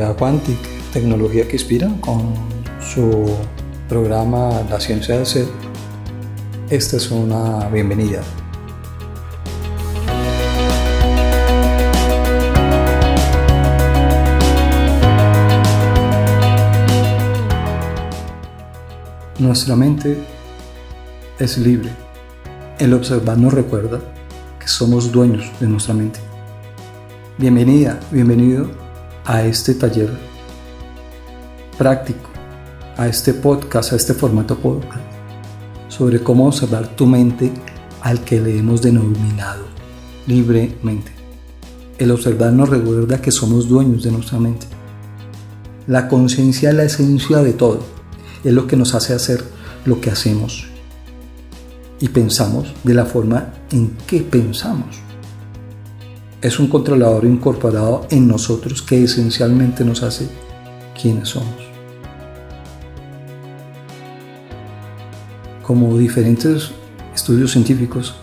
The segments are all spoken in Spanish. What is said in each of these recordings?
Comunidad Quantic, tecnología que inspira, con su programa La Ciencia del Ser. Esta es una bienvenida. Nuestra mente es libre. El observar nos recuerda que somos dueños de nuestra mente. Bienvenida, bienvenido a este taller práctico, a este podcast, a este formato podcast, sobre cómo observar tu mente, al que le hemos denominado libremente. El observar nos recuerda que somos dueños de nuestra mente. La conciencia es la esencia de todo, es lo que nos hace hacer lo que hacemos y pensamos de la forma en que pensamos. Es un controlador incorporado en nosotros que esencialmente nos hace quienes somos. Como diferentes estudios científicos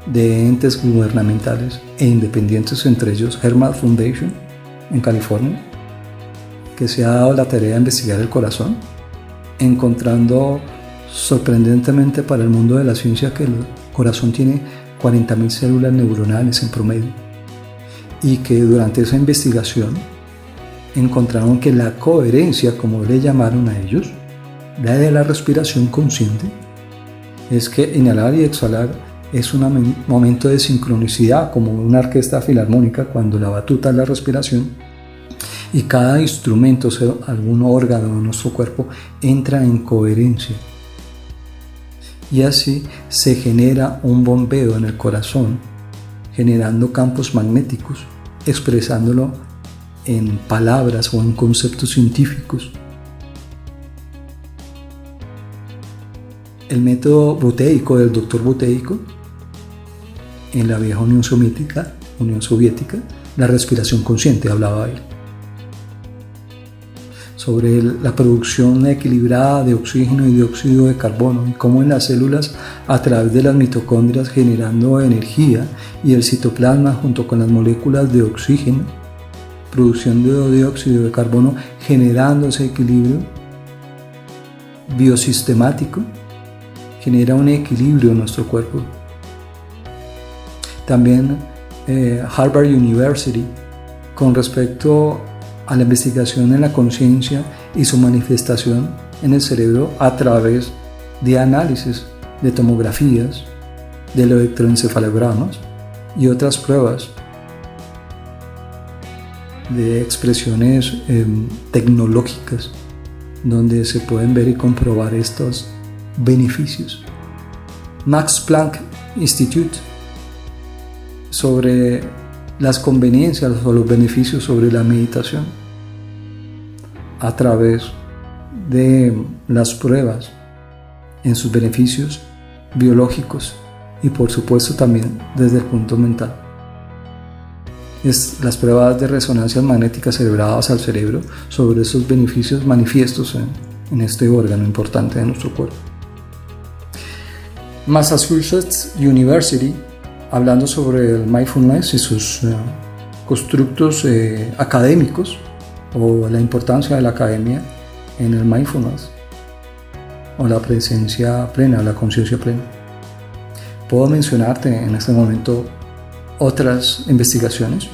de entes gubernamentales e independientes, entre ellos Hermat Foundation en California, que se ha dado la tarea de investigar el corazón, encontrando sorprendentemente para el mundo de la ciencia que el corazón tiene 40.000 células neuronales en promedio, y que durante esa investigación encontraron que la coherencia, como le llamaron a ellos, la de la respiración consciente, es que inhalar y exhalar es un momento de sincronicidad, como una orquesta filarmónica cuando la batuta es la respiración, y cada instrumento, o sea, algún órgano de nuestro cuerpo, entra en coherencia. Y así se genera un bombeo en el corazón, generando campos magnéticos, expresándolo en palabras o en conceptos científicos. El método buteico del doctor Buteyko, en la vieja Unión Soviética, la respiración consciente, hablaba él sobre la producción equilibrada de oxígeno y dióxido de carbono, y cómo en las células, a través de las mitocondrias generando energía, y el citoplasma junto con las moléculas de oxígeno, producción de dióxido de carbono, generando ese equilibrio biosistemático, genera un equilibrio en nuestro cuerpo. También Harvard University, con respecto a la investigación en la conciencia y su manifestación en el cerebro a través de análisis de tomografías, de electroencefalogramas y otras pruebas de expresiones tecnológicas, donde se pueden ver y comprobar estos beneficios. Max Planck Institute, sobre las conveniencias o los beneficios sobre la meditación a través de las pruebas en sus beneficios biológicos y por supuesto también desde el punto mental. Las pruebas de resonancias magnéticas cerebradas al cerebro sobre esos beneficios manifiestos en este órgano importante de nuestro cuerpo. Massachusetts University, hablando sobre el mindfulness y sus constructos académicos, o la importancia de la academia en el mindfulness, o la presencia plena, la conciencia plena. Puedo mencionarte en este momento otras investigaciones,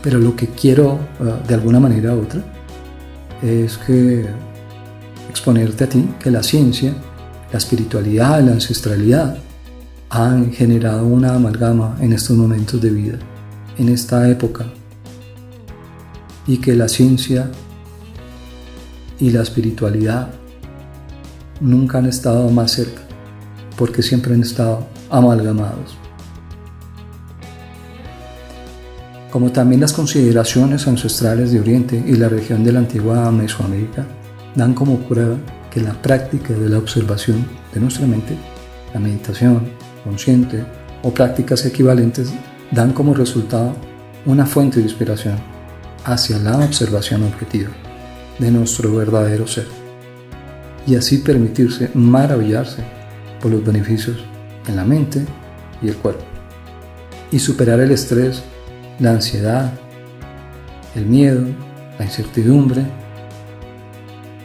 pero lo que quiero de alguna manera u otra es que exponerte a ti que la ciencia, la espiritualidad, la ancestralidad han generado una amalgama en estos momentos de vida, en esta época, y que la ciencia y la espiritualidad nunca han estado más cerca, porque siempre han estado amalgamados. Como también las consideraciones ancestrales de Oriente y la región de la antigua Mesoamérica dan como prueba que la práctica de la observación de nuestra mente, la meditación consciente o prácticas equivalentes, dan como resultado una fuente de inspiración hacia la observación objetiva de nuestro verdadero ser, y así permitirse maravillarse por los beneficios en la mente y el cuerpo, y superar el estrés, la ansiedad, el miedo la incertidumbre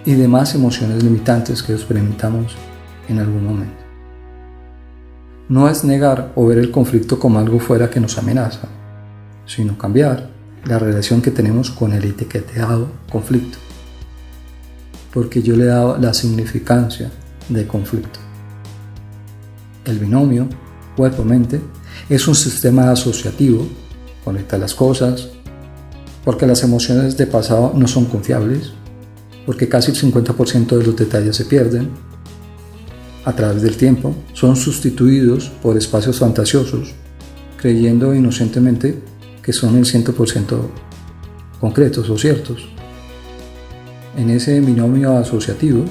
y demás emociones limitantes que experimentamos en algún momento. No es negar o ver el conflicto como algo fuera que nos amenaza, sino cambiar la relación que tenemos con el etiquetado conflicto, porque yo le he dado la significancia de conflicto. El binomio cuerpo-mente es un sistema asociativo, conecta las cosas, porque las emociones de pasado no son confiables, porque casi el 50% de los detalles se pierden a través del tiempo, son sustituidos por espacios fantasiosos, creyendo inocentemente que son el 100% concretos o ciertos. En ese binomio asociativo,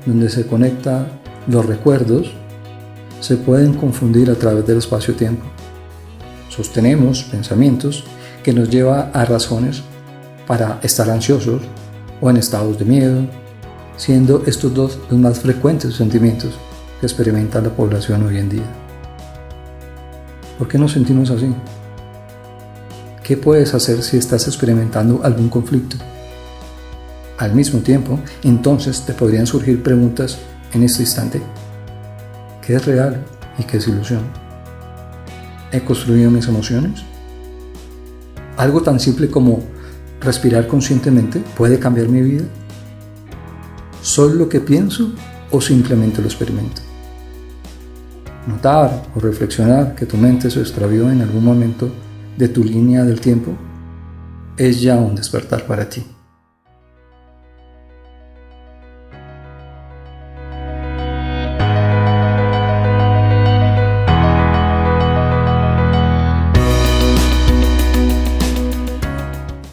donde se conectan los recuerdos, se pueden confundir a través del espacio-tiempo. Sostenemos pensamientos que nos llevan a razones para estar ansiosos o en estados de miedo, siendo estos dos los más frecuentes sentimientos que experimenta la población hoy en día. ¿Por qué nos sentimos así? ¿Qué puedes hacer si estás experimentando algún conflicto? Al mismo tiempo, entonces te podrían surgir preguntas en este instante. ¿Qué es real y qué es ilusión? ¿He construido mis emociones? Algo tan simple como respirar conscientemente puede cambiar mi vida. ¿Soy lo que pienso o simplemente lo experimento? Notar o reflexionar que tu mente se extravió en algún momento de tu línea del tiempo es ya un despertar para ti.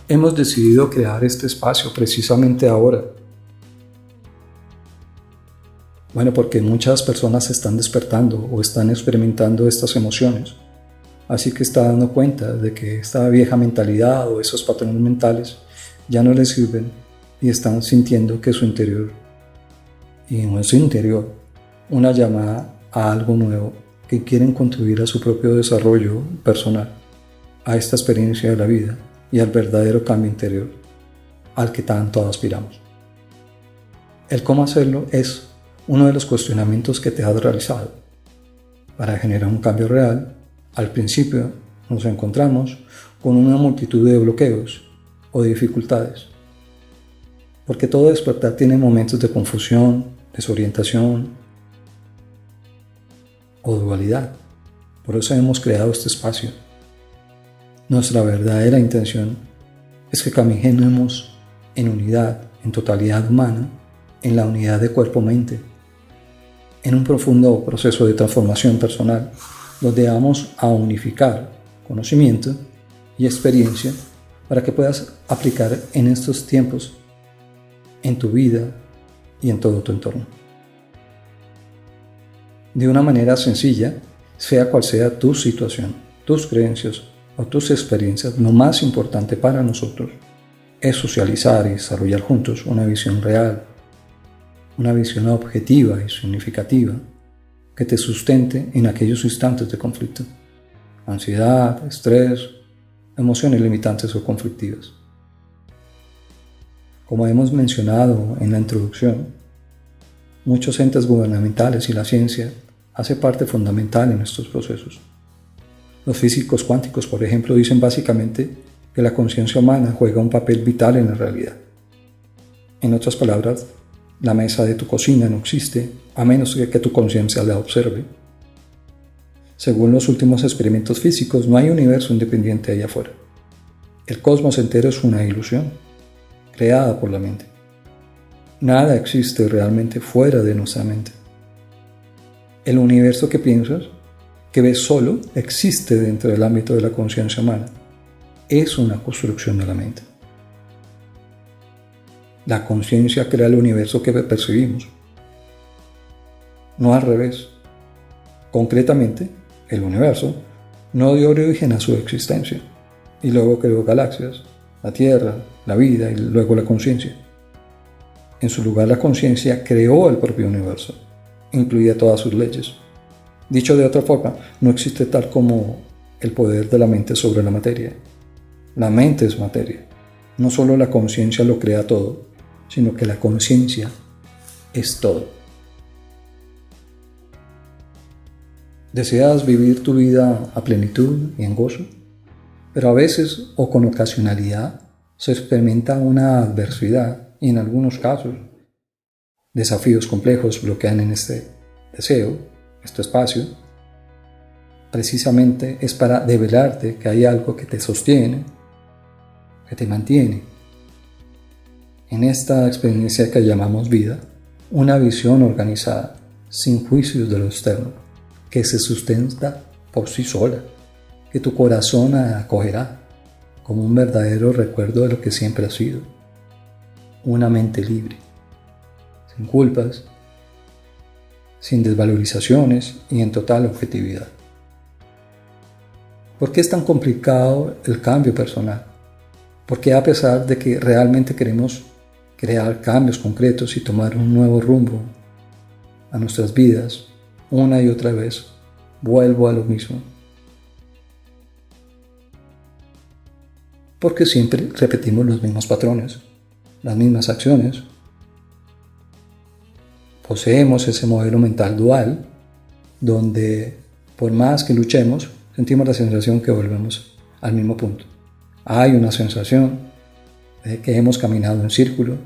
Hemos decidido crear este espacio precisamente ahora. Bueno, porque muchas personas se están despertando o están experimentando estas emociones. Así que está dando cuenta de que esta vieja mentalidad o esos patrones mentales ya no les sirven y están sintiendo que su interior, y no es su interior, una llamada a algo nuevo, que quieren contribuir a su propio desarrollo personal, a esta experiencia de la vida y al verdadero cambio interior al que tanto aspiramos. El cómo hacerlo es uno de los cuestionamientos que te has realizado. Para generar un cambio real, al principio nos encontramos con una multitud de bloqueos o de dificultades, porque todo despertar tiene momentos de confusión, desorientación o dualidad. Por eso hemos creado este espacio. Nuestra verdadera intención es que caminemos en unidad, en totalidad humana, en la unidad de cuerpo-mente, en un profundo proceso de transformación personal, donde vamos a unificar conocimiento y experiencia para que puedas aplicar en estos tiempos, en tu vida y en todo tu entorno. De una manera sencilla, sea cual sea tu situación, tus creencias o tus experiencias, lo más importante para nosotros es socializar y desarrollar juntos una visión real, una visión objetiva y significativa que te sustente en aquellos instantes de conflicto, ansiedad, estrés, emociones limitantes o conflictivas. Como hemos mencionado en la introducción, muchos entes gubernamentales y la ciencia hacen parte fundamental en estos procesos. Los físicos cuánticos, por ejemplo, dicen básicamente que la conciencia humana juega un papel vital en la realidad. En otras palabras, la mesa de tu cocina no existe a menos que tu conciencia la observe. Según los últimos experimentos físicos, no hay universo independiente allá afuera. El cosmos entero es una ilusión, creada por la mente. Nada existe realmente fuera de nuestra mente. El universo que piensas, que ves solo, existe dentro del ámbito de la conciencia humana. Es una construcción de la mente. La conciencia crea el universo que percibimos, no al revés. Concretamente, el universo no dio origen a su existencia, y luego creó galaxias, la Tierra, la vida y luego la conciencia. En su lugar, la conciencia creó el propio universo, incluida todas sus leyes. Dicho de otra forma, no existe tal como el poder de la mente sobre la materia. La mente es materia. No solo la conciencia lo crea todo, sino que la conciencia es todo. ¿Deseas vivir tu vida a plenitud y en gozo? Pero a veces o con ocasionalidad se experimenta una adversidad y en algunos casos desafíos complejos bloquean en este deseo, este espacio. Precisamente es para develarte que hay algo que te sostiene, que te mantiene. En esta experiencia que llamamos vida, una visión organizada, sin juicios de lo externo, que se sustenta por sí sola, que tu corazón acogerá como un verdadero recuerdo de lo que siempre ha sido. Una mente libre, sin culpas, sin desvalorizaciones y en total objetividad. ¿Por qué es tan complicado el cambio personal? Porque a pesar de que realmente queremos crear cambios concretos y tomar un nuevo rumbo a nuestras vidas, una y otra vez vuelvo a lo mismo. Porque siempre repetimos los mismos patrones, las mismas acciones. Poseemos ese modelo mental dual, donde por más que luchemos, sentimos la sensación que volvemos al mismo punto. Hay una sensación de que hemos caminado en círculo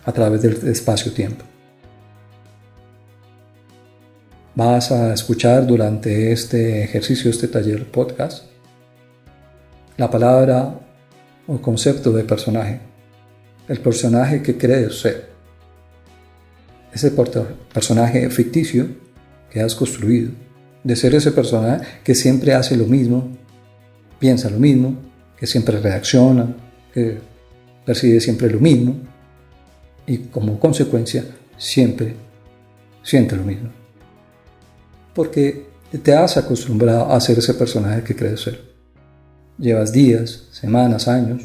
a través del espacio-tiempo. Vas a escuchar durante este ejercicio, este taller podcast, la palabra o concepto de personaje, el personaje que crees ser, ese personaje ficticio que has construido, de ser ese personaje que siempre hace lo mismo, piensa lo mismo, que siempre reacciona, que percibe siempre lo mismo y como consecuencia siempre siente lo mismo. Porque te has acostumbrado a ser ese personaje que crees ser. Llevas días, semanas, años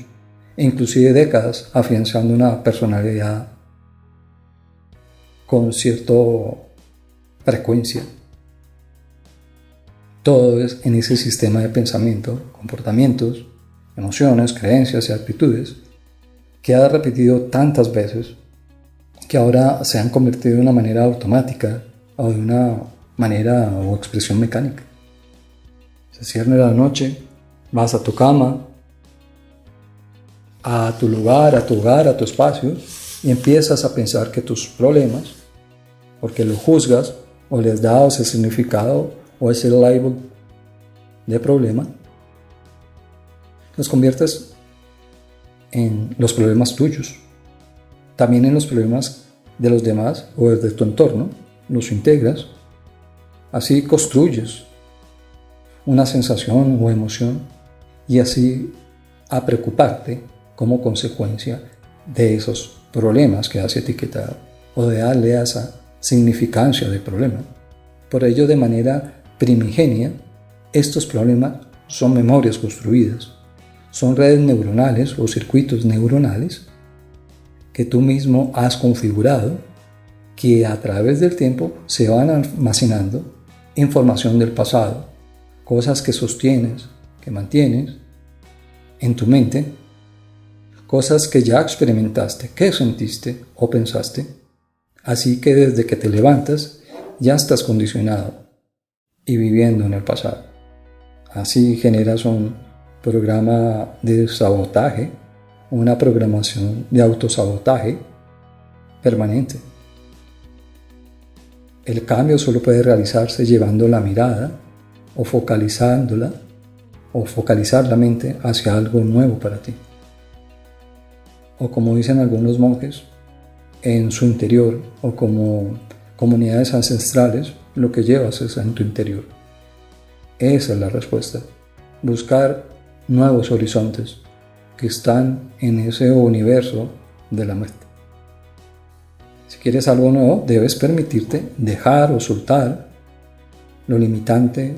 e inclusive décadas afianzando una personalidad con cierta frecuencia. Todo es en ese sistema de pensamiento, comportamientos, emociones, creencias y actitudes que has repetido tantas veces que ahora se han convertido de una manera automática o de una manera o expresión mecánica. Se cierne la noche, vas a tu cama, a tu lugar, a tu hogar, a tu espacio y empiezas a pensar que tus problemas, porque lo juzgas o les das ese significado o ese label de problema, los conviertes en los problemas tuyos, también en los problemas de los demás o de tu entorno, los integras, así construyes una sensación o emoción y así a preocuparte como consecuencia de esos problemas que has etiquetado o de darle a esa significancia de problema. Por ello, de manera primigenia, estos problemas son memorias construidas, son redes neuronales o circuitos neuronales que tú mismo has configurado, que a través del tiempo se van almacenando información del pasado, cosas que sostienes, que mantienes en tu mente, cosas que ya experimentaste, que sentiste o pensaste, así que desde que te levantas ya estás condicionado y viviendo en el pasado. Así generas un programa de sabotaje, una programación de autosabotaje permanente. El cambio solo puede realizarse llevando la mirada o focalizándola o focalizar la mente hacia algo nuevo para ti. O como dicen algunos monjes, en su interior o como comunidades ancestrales, lo que llevas es en tu interior. Esa es la respuesta. Buscar nuevos horizontes que están en ese universo de la mente. Si quieres algo nuevo, debes permitirte dejar o soltar lo limitante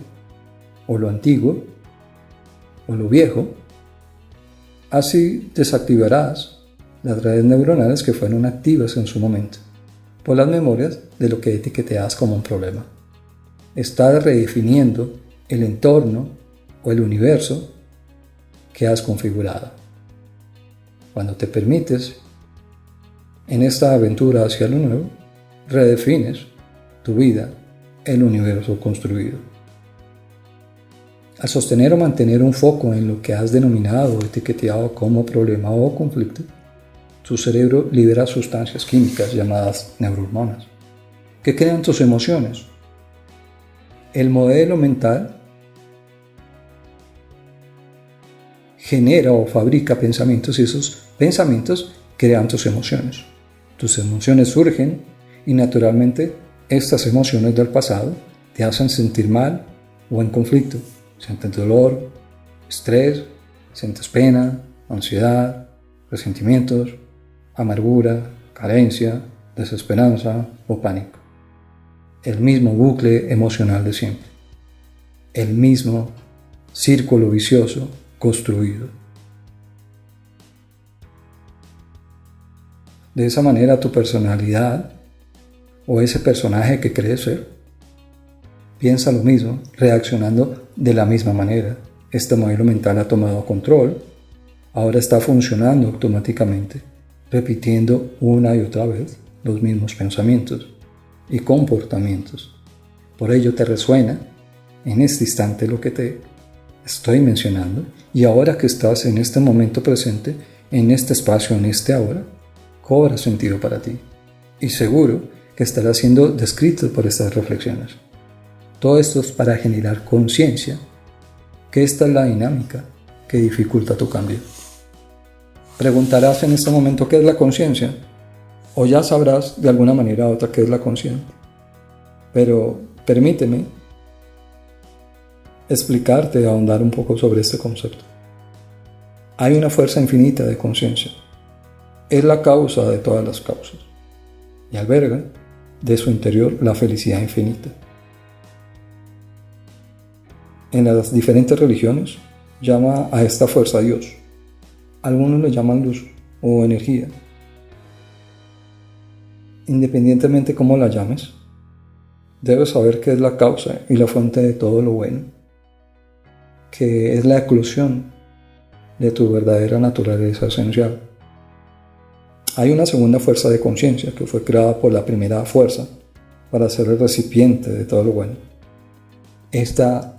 o lo antiguo o lo viejo. Así desactivarás las redes neuronales que fueron activas en su momento por las memorias de lo que etiqueteas como un problema. Estás redefiniendo el entorno o el universo que has configurado. Cuando te permites, en esta aventura hacia lo nuevo, redefines tu vida, el universo construido. Al sostener o mantener un foco en lo que has denominado o etiquetado como problema o conflicto, tu cerebro libera sustancias químicas llamadas neurohormonas, que crean tus emociones. El modelo mental genera o fabrica pensamientos y esos pensamientos crean tus emociones. Tus emociones surgen y naturalmente estas emociones del pasado te hacen sentir mal o en conflicto. Sientes dolor, estrés, sientes pena, ansiedad, resentimientos, amargura, carencia, desesperanza o pánico. El mismo bucle emocional de siempre. El mismo círculo vicioso construido. De esa manera tu personalidad o ese personaje que crees ser piensa lo mismo, reaccionando de la misma manera. Este modelo mental ha tomado control, ahora está funcionando automáticamente, repitiendo una y otra vez los mismos pensamientos y comportamientos. Por ello te resuena en este instante lo que te estoy mencionando, y ahora que estás en este momento presente, en este espacio, en este ahora, cobra sentido para ti. Y seguro que estará siendo descrito por estas reflexiones. Todo esto es para generar conciencia, que esta es la dinámica que dificulta tu cambio. Preguntarás en este momento qué es la conciencia, o ya sabrás de alguna manera u otra qué es la conciencia. Pero permíteme explicarte, ahondar un poco sobre este concepto. Hay una fuerza infinita de conciencia. Es la causa de todas las causas y alberga de su interior la felicidad infinita. En las diferentes religiones llama a esta fuerza Dios. Algunos le llaman luz o energía. Independientemente cómo la llames, debes saber que es la causa y la fuente de todo lo bueno, que es la eclosión de tu verdadera naturaleza esencial. Hay una segunda fuerza de conciencia que fue creada por la primera fuerza para ser el recipiente de todo lo bueno. Esta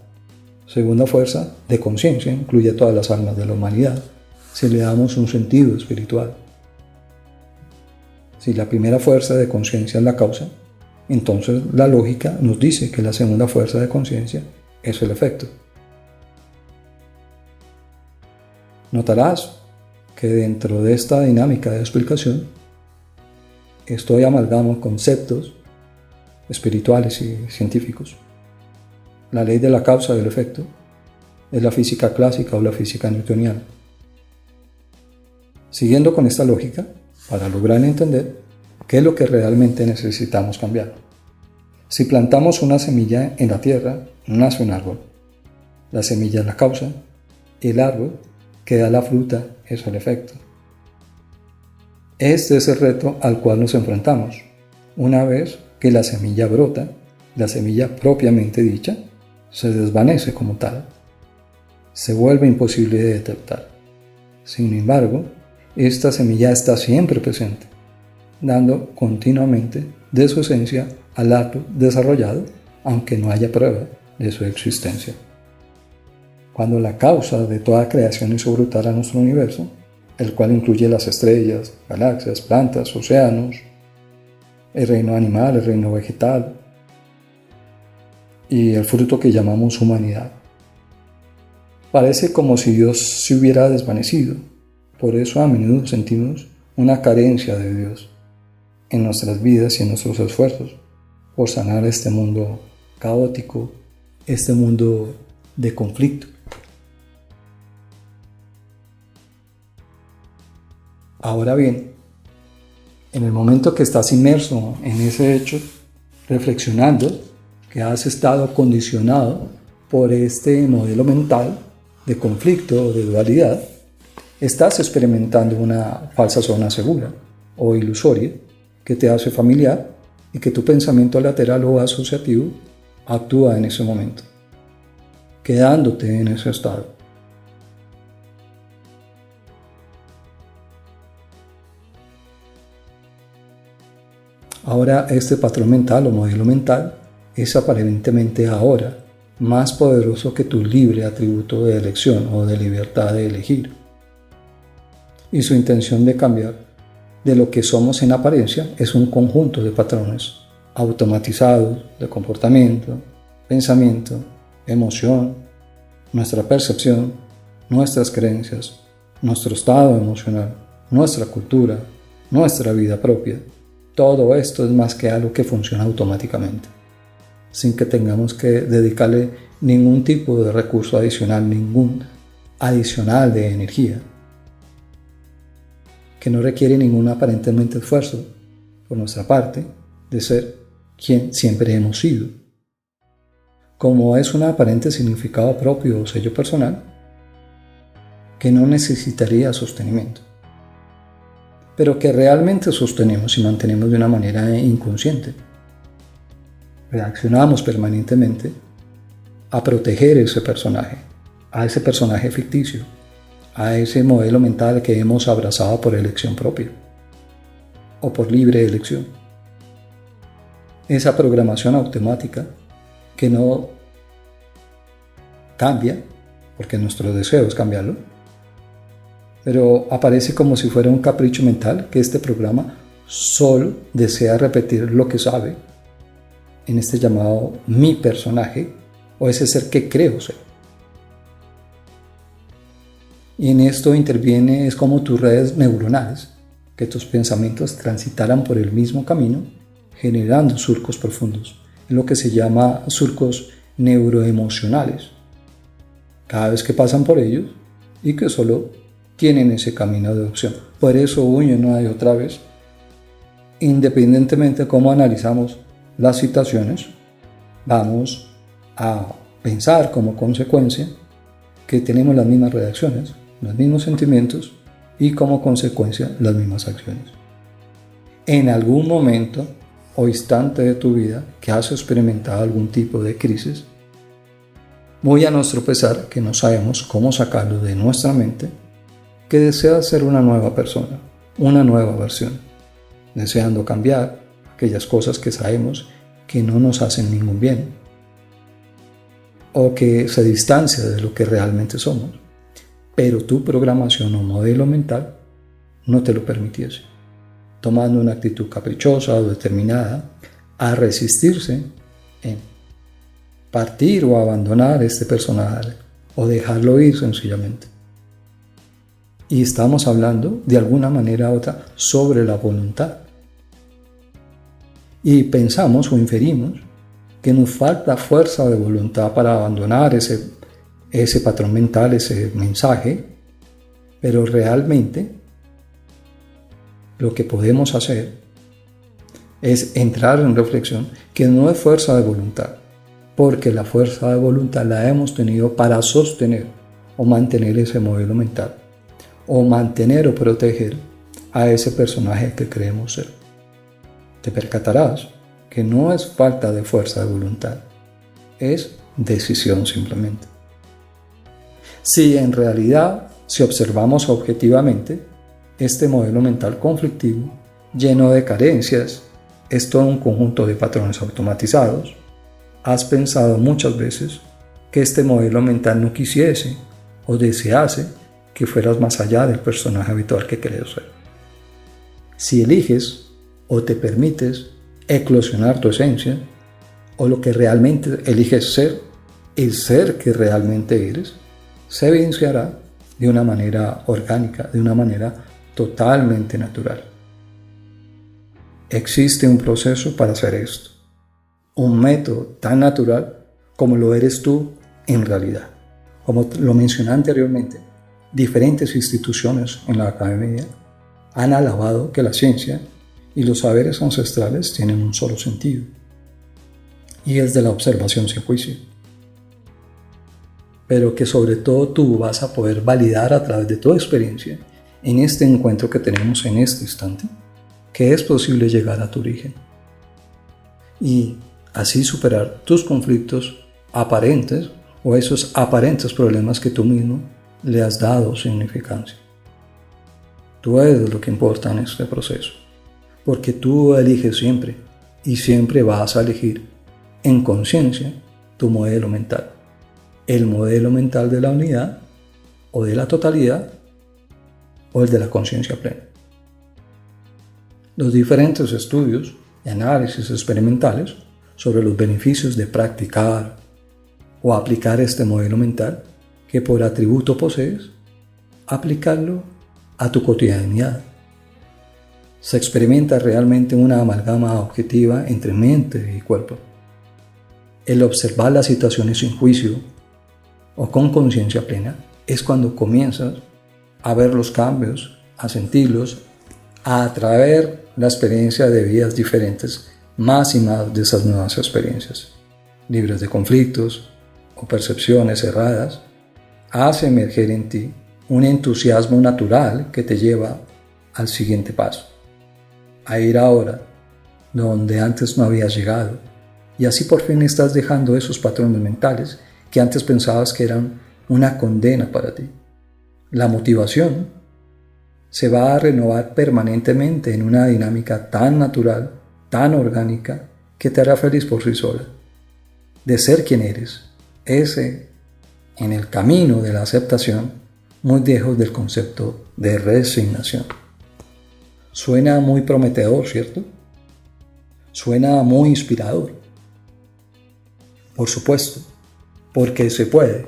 segunda fuerza de conciencia incluye a todas las almas de la humanidad si le damos un sentido espiritual. Si la primera fuerza de conciencia es la causa, entonces la lógica nos dice que la segunda fuerza de conciencia es el efecto. Notarás que dentro de esta dinámica de explicación estoy amalgamando conceptos espirituales y científicos. La ley de la causa y del efecto es la física clásica o la física newtoniana. Siguiendo con esta lógica, para lograr entender qué es lo que realmente necesitamos cambiar. Si plantamos una semilla en la tierra, nace un árbol. La semilla es la causa, el árbol que da la fruta es el efecto. Este es el reto al cual nos enfrentamos. Una vez que la semilla brota, la semilla propiamente dicha se desvanece como tal. Se vuelve imposible de detectar. Sin embargo, esta semilla está siempre presente, dando continuamente de su esencia al árbol desarrollado, aunque no haya prueba de su existencia. Cuando la causa de toda creación hizo brotar a nuestro universo, el cual incluye las estrellas, galaxias, plantas, océanos, el reino animal, el reino vegetal y el fruto que llamamos humanidad. Parece como si Dios se hubiera desvanecido. Por eso a menudo sentimos una carencia de Dios en nuestras vidas y en nuestros esfuerzos por sanar este mundo caótico, este mundo de conflicto. Ahora bien, en el momento que estás inmerso en ese hecho, reflexionando que has estado condicionado por este modelo mental de conflicto o de dualidad, estás experimentando una falsa zona segura o ilusoria que te hace familiar y que tu pensamiento lateral o asociativo actúa en ese momento, quedándote en ese estado. Ahora este patrón mental o modelo mental es aparentemente ahora más poderoso que tu libre atributo de elección o de libertad de elegir. Y su intención de cambiar de lo que somos en apariencia es un conjunto de patrones automatizados de comportamiento, pensamiento, emoción, nuestra percepción, nuestras creencias, nuestro estado emocional, nuestra cultura, nuestra vida propia. Todo esto es más que algo que funciona automáticamente, sin que tengamos que dedicarle ningún tipo de recurso adicional, ningún adicional de energía, que no requiere ningún aparentemente esfuerzo por nuestra parte de ser quien siempre hemos sido. Como es un aparente significado propio o sello personal, que no necesitaría sostenimiento, pero que realmente sostenemos y mantenemos de una manera inconsciente. Reaccionamos permanentemente a proteger ese personaje, a ese personaje ficticio, a ese modelo mental que hemos abrazado por elección propia o por libre elección. Esa programación automática que no cambia, porque nuestro deseo es cambiarlo, pero aparece como si fuera un capricho mental que este programa solo desea repetir lo que sabe en este llamado mi personaje o ese ser que creo ser. Y en esto interviene es como tus redes neuronales, que tus pensamientos transitaran por el mismo camino, generando surcos profundos, en lo que se llama surcos neuroemocionales, cada vez que pasan por ellos y que solo tienen ese camino de opción. Por eso una y otra vez, independientemente de cómo analizamos las situaciones, vamos a pensar como consecuencia que tenemos las mismas reacciones, los mismos sentimientos y como consecuencia las mismas acciones. En algún momento o instante de tu vida que has experimentado algún tipo de crisis, muy a nuestro pesar que no sabemos cómo sacarlo de nuestra mente, que desea ser una nueva persona, una nueva versión, deseando cambiar aquellas cosas que sabemos que no nos hacen ningún bien o que se distancia de lo que realmente somos, pero tu programación o modelo mental no te lo permitiese, tomando una actitud caprichosa o determinada a resistirse en partir o abandonar este personaje o dejarlo ir sencillamente. Y estamos hablando de alguna manera u otra sobre la voluntad. Y pensamos o inferimos que nos falta fuerza de voluntad para abandonar ese patrón mental, ese mensaje, pero realmente lo que podemos hacer es entrar en reflexión que no es fuerza de voluntad, porque la fuerza de voluntad la hemos tenido para sostener o mantener ese modelo mental, o mantener o proteger a ese personaje que creemos ser. Te percatarás que no es falta de fuerza de voluntad, es decisión simplemente. Si en realidad, si observamos objetivamente, este modelo mental conflictivo, lleno de carencias, es todo un conjunto de patrones automatizados, has pensado muchas veces que este modelo mental no quisiese o desease que fueras más allá del personaje habitual que crees ser. Si eliges o te permites eclosionar tu esencia o lo que realmente eliges ser, el ser que realmente eres, se evidenciará de una manera orgánica, de una manera totalmente natural. Existe un proceso para hacer esto, un método tan natural como lo eres tú en realidad. Como lo mencioné anteriormente, diferentes instituciones en la academia han alabado que la ciencia y los saberes ancestrales tienen un solo sentido, y es de la observación sin juicio, pero que sobre todo tú vas a poder validar a través de tu experiencia en este encuentro que tenemos en este instante, que es posible llegar a tu origen y así superar tus conflictos aparentes o esos aparentes problemas que tú mismo le has dado significancia. Tú eres lo que importa en este proceso. porque tú eliges siempre y siempre vas a elegir en conciencia tu modelo mental. El modelo mental de la unidad o de la totalidad o el de la conciencia plena. Los diferentes estudios y análisis experimentales sobre los beneficios de practicar o aplicar este modelo mental que por atributo posees, aplicarlo a tu cotidianidad. Se experimenta realmente una amalgama objetiva entre mente y cuerpo. El observar las situaciones sin juicio o con conciencia plena es cuando comienzas a ver los cambios, a sentirlos, a atraer la experiencia de vidas diferentes, más y más de esas nuevas experiencias, libres de conflictos o percepciones erradas, hace emerger en ti un entusiasmo natural que te lleva al siguiente paso, a ir ahora donde antes no habías llegado, y así por fin estás dejando esos patrones mentales que antes pensabas que eran una condena para ti. La motivación se va a renovar permanentemente en una dinámica tan natural, tan orgánica, que te hará feliz por sí sola. De ser quien eres, ese en el camino de la aceptación, muy lejos del concepto de resignación. Suena muy prometedor, ¿cierto? Suena muy inspirador. Por supuesto, porque se puede.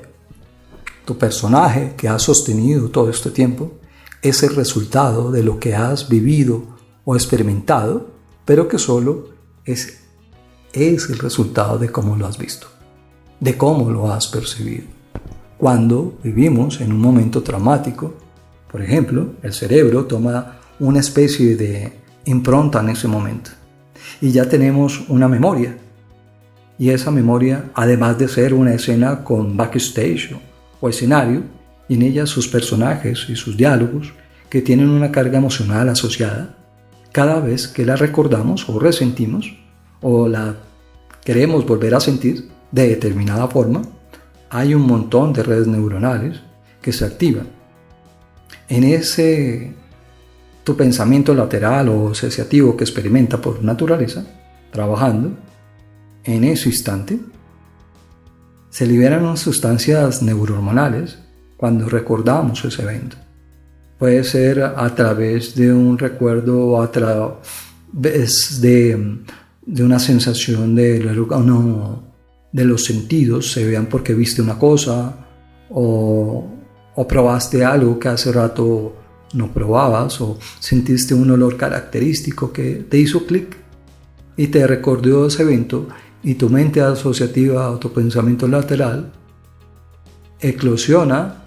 Tu personaje que has sostenido todo este tiempo es el resultado de lo que has vivido o experimentado, pero que solo es el resultado de cómo lo has visto, de cómo lo has percibido. Cuando vivimos en un momento traumático, por ejemplo, el cerebro toma una especie de impronta en ese momento y ya tenemos una memoria. Y esa memoria, además de ser una escena con backstage o escenario, y en ella sus personajes y sus diálogos que tienen una carga emocional asociada, cada vez que la recordamos o resentimos o la queremos volver a sentir de determinada forma, hay un montón de redes neuronales que se activan. En ese tu pensamiento lateral o asociativo que experimenta por naturaleza, trabajando, en ese instante, se liberan unas sustancias neurohormonales cuando recordamos ese evento. Puede ser a través de un recuerdo o a través de una sensación de los sentidos, se vean porque viste una cosa o probaste algo que hace rato no probabas, o sentiste un olor característico que te hizo clic y te recordó ese evento, y tu mente asociativa o tu pensamiento lateral eclosiona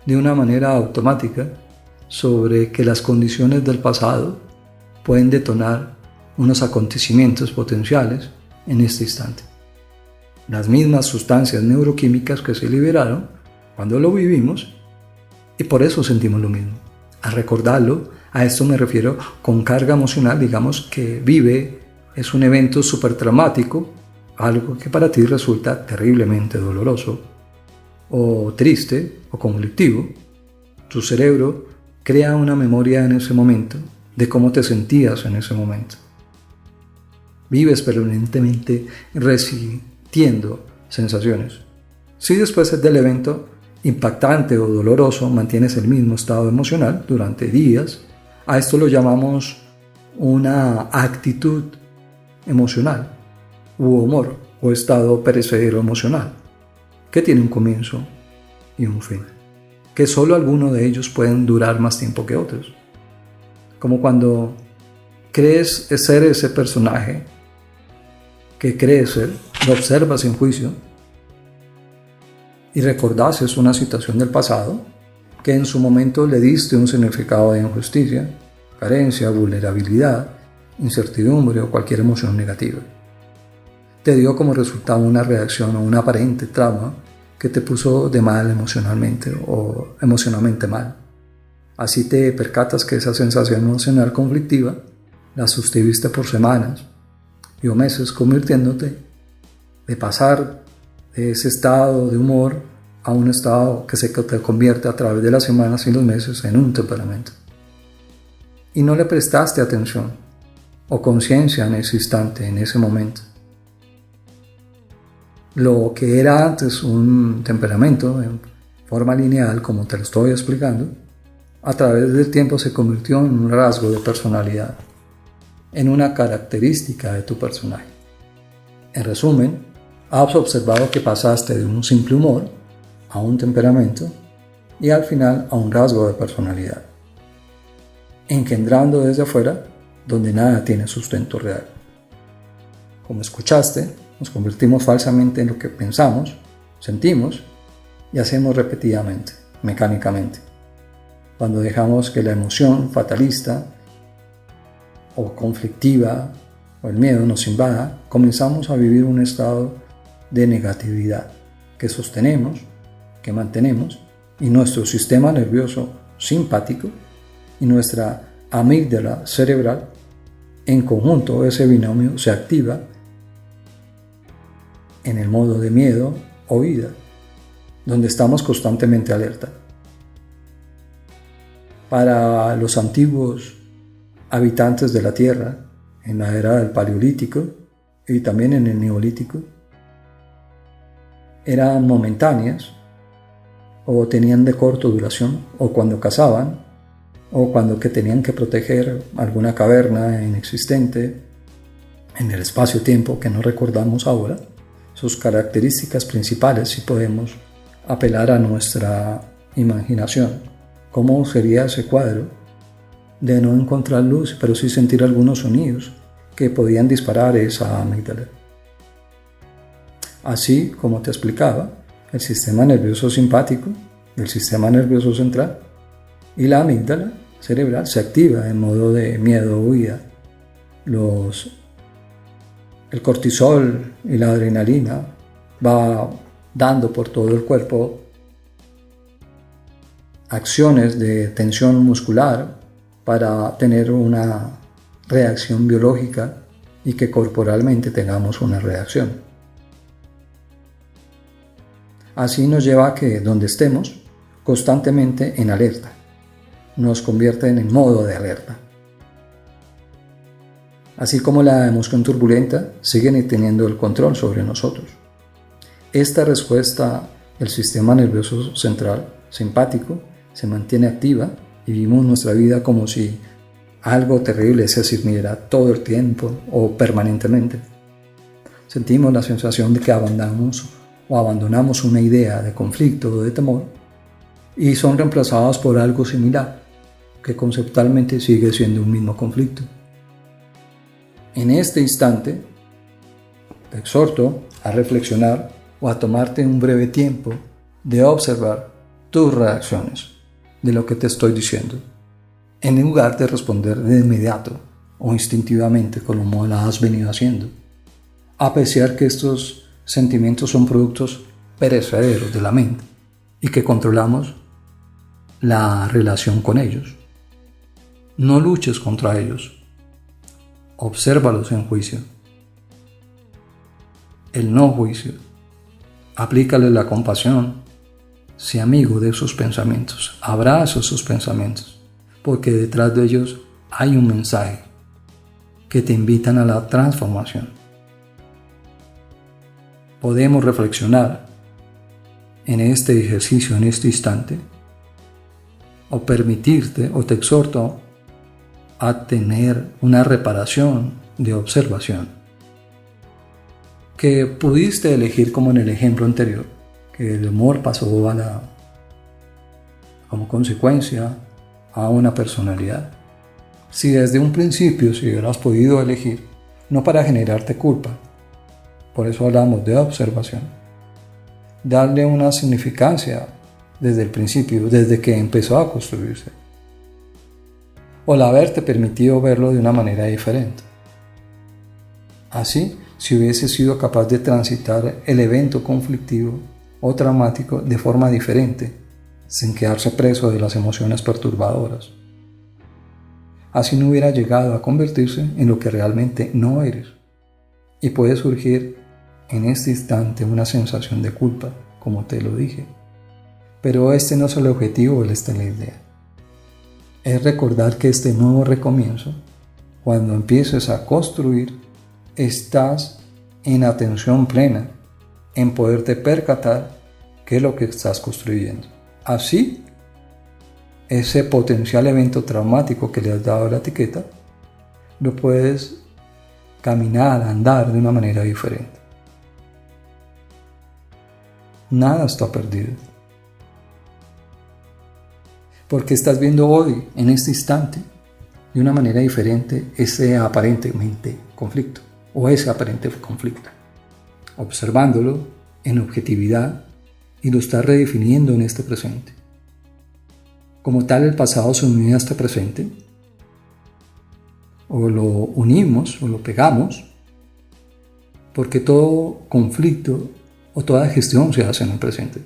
de una manera automática sobre que las condiciones del pasado pueden detonar unos acontecimientos potenciales en este instante. Las mismas sustancias neuroquímicas que se liberaron cuando lo vivimos, y por eso sentimos lo mismo. Al recordarlo, a esto me refiero con carga emocional, digamos que es un evento súper traumático, algo que para ti resulta terriblemente doloroso, o triste, o conflictivo. Tu cerebro crea una memoria en ese momento de cómo te sentías en ese momento. Vives permanentemente resintiendo sensaciones. Si después del evento impactante o doloroso mantienes el mismo estado emocional durante días, a esto lo llamamos una actitud emocional u humor o estado perecedero emocional, que tiene un comienzo y un fin, que solo algunos de ellos pueden durar más tiempo que otros. Como cuando crees ser ese personaje que crees ser, lo observas sin juicio y recordases una situación del pasado que en su momento le diste un significado de injusticia, carencia, vulnerabilidad, incertidumbre o cualquier emoción negativa. Te dio como resultado una reacción o un aparente trauma que te puso de mal emocionalmente o emocionalmente mal. Así te percatas que esa sensación emocional conflictiva la sostuviste por semanas y o meses, convirtiéndote de pasar de ese estado de humor a un estado que se te convierte a través de las semanas y los meses en un temperamento. Y no le prestaste atención o conciencia en ese instante, en ese momento. Lo que era antes un temperamento en forma lineal, como te lo estoy explicando, a través del tiempo se convirtió en un rasgo de personalidad, en una característica de tu personaje. En resumen, has observado que pasaste de un simple humor a un temperamento y al final a un rasgo de personalidad, engendrando desde afuera donde nada tiene sustento real. Como escuchaste, nos convertimos falsamente en lo que pensamos, sentimos y hacemos repetidamente, mecánicamente. Cuando dejamos que la emoción fatalista o conflictiva o el miedo nos invada, comenzamos a vivir un estado de negatividad que sostenemos, que mantenemos, y nuestro sistema nervioso simpático y nuestra amígdala cerebral, en conjunto ese binomio se activa en el modo de miedo o huida, donde estamos constantemente alerta. Para los antiguos habitantes de la Tierra, en la era del Paleolítico y también en el Neolítico, eran momentáneas o tenían de corta duración, o cuando cazaban, o cuando que tenían que proteger alguna caverna inexistente en el espacio-tiempo que no recordamos ahora. Sus características principales, si podemos apelar a nuestra imaginación, ¿cómo sería ese cuadro de no encontrar luz, pero sí sentir algunos sonidos que podían disparar esa amígdala? Así como te explicaba, el sistema nervioso simpático, el sistema nervioso central y la amígdala cerebral se activa en modo de miedo o huida. El cortisol y la adrenalina va dando por todo el cuerpo acciones de tensión muscular para tener una reacción biológica y que corporalmente tengamos una reacción. Así nos lleva a que donde estemos constantemente en alerta, nos convierte en modo de alerta. Así como la emoción turbulenta sigue teniendo el control sobre nosotros. Esta respuesta del sistema nervioso central simpático se mantiene activa y vivimos nuestra vida como si algo terrible se sirviera todo el tiempo o permanentemente. Sentimos la sensación de que abandonamos una idea de conflicto o de temor y son reemplazadas por algo similar, que conceptualmente sigue siendo un mismo conflicto. En este instante, te exhorto a reflexionar o a tomarte un breve tiempo de observar tus reacciones de lo que te estoy diciendo, en lugar de responder de inmediato o instintivamente como lo has venido haciendo. Apreciar que estos sentimientos son productos perecederos de la mente y que controlamos la relación con ellos. No luches contra ellos. Obsérvalos en juicio. El no juicio. Aplícale la compasión. Sé amigo de sus pensamientos. Abraza sus pensamientos, porque detrás de ellos hay un mensaje que te invitan a la transformación. Podemos reflexionar en este ejercicio, en este instante, o permitirte, o te exhorto a tener una reparación de observación que pudiste elegir, como en el ejemplo anterior, que el humor pasó como consecuencia a una personalidad. Si desde un principio si hubieras podido elegir, no para generarte culpa, por eso hablamos de observación, darle una significancia desde el principio, desde que empezó a construirse, o el haberte permitido verlo de una manera diferente. Así, si hubiese sido capaz de transitar el evento conflictivo o traumático de forma diferente, sin quedarse preso de las emociones perturbadoras. Así no hubiera llegado a convertirse en lo que realmente no eres. Y puede surgir en este instante una sensación de culpa, como te lo dije. Pero este no es el objetivo, esta es la idea. Es recordar que este nuevo recomienzo, cuando empieces a construir, estás en atención plena, en poderte percatar qué es lo que estás construyendo. Así, ese potencial evento traumático que le has dado la etiqueta, lo puedes caminar, andar de una manera diferente. Nada está perdido. Porque estás viendo hoy, en este instante, de una manera diferente ese aparentemente conflicto o ese aparente conflicto. Observándolo en objetividad y lo estás redefiniendo en este presente. Como tal, el pasado se unió a este presente, o lo unimos o lo pegamos, porque todo conflicto o toda gestión se hace en el presente.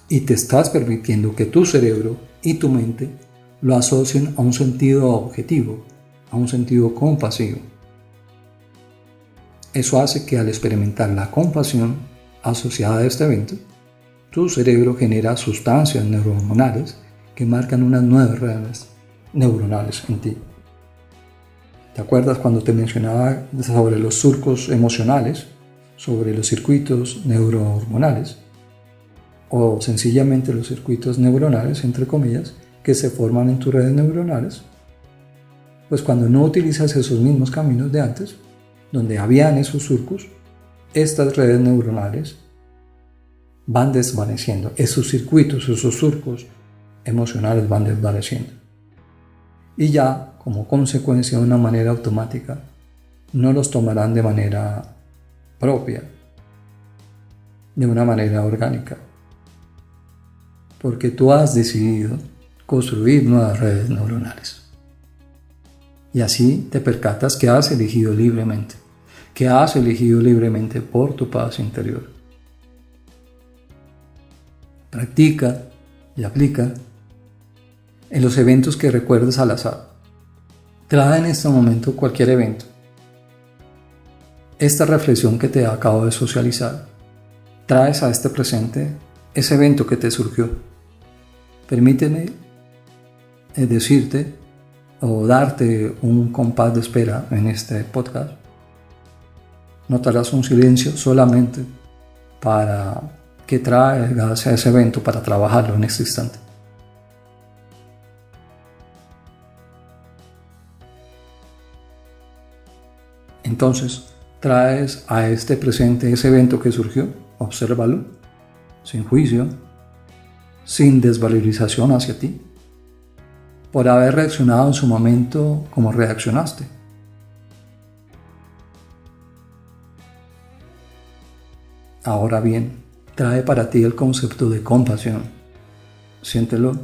Y te estás permitiendo que tu cerebro y tu mente lo asocien a un sentido objetivo, a un sentido compasivo. Eso hace que al experimentar la compasión asociada a este evento, tu cerebro genera sustancias neurohormonales que marcan unas nuevas redes neuronales en ti. ¿Te acuerdas cuando te mencionaba sobre los surcos emocionales, sobre los circuitos neurohormonales? O sencillamente los circuitos neuronales, entre comillas, que se forman en tus redes neuronales. Pues cuando no utilizas esos mismos caminos de antes, donde habían esos surcos, estas redes neuronales van desvaneciendo. Esos circuitos, esos surcos emocionales van desvaneciendo. Y ya, como consecuencia de una manera automática, no los tomarán de manera propia, de una manera orgánica. Porque tú has decidido construir nuevas redes neuronales. Y así te percatas que has elegido libremente, por tu paz interior. Practica y aplica en los eventos que recuerdes al azar. Trae en este momento cualquier evento. Esta reflexión que te acabo de socializar, traes a este presente ese evento que te surgió. Permíteme decirte o darte un compás de espera en este podcast. Notarás un silencio solamente para que traigas a ese evento para trabajarlo en este instante. Entonces, traes a este presente ese evento que surgió, obsérvalo, sin juicio, sin desvalorización hacia ti, por haber reaccionado en su momento como reaccionaste. Ahora bien, trae para ti el concepto de compasión. Siéntelo.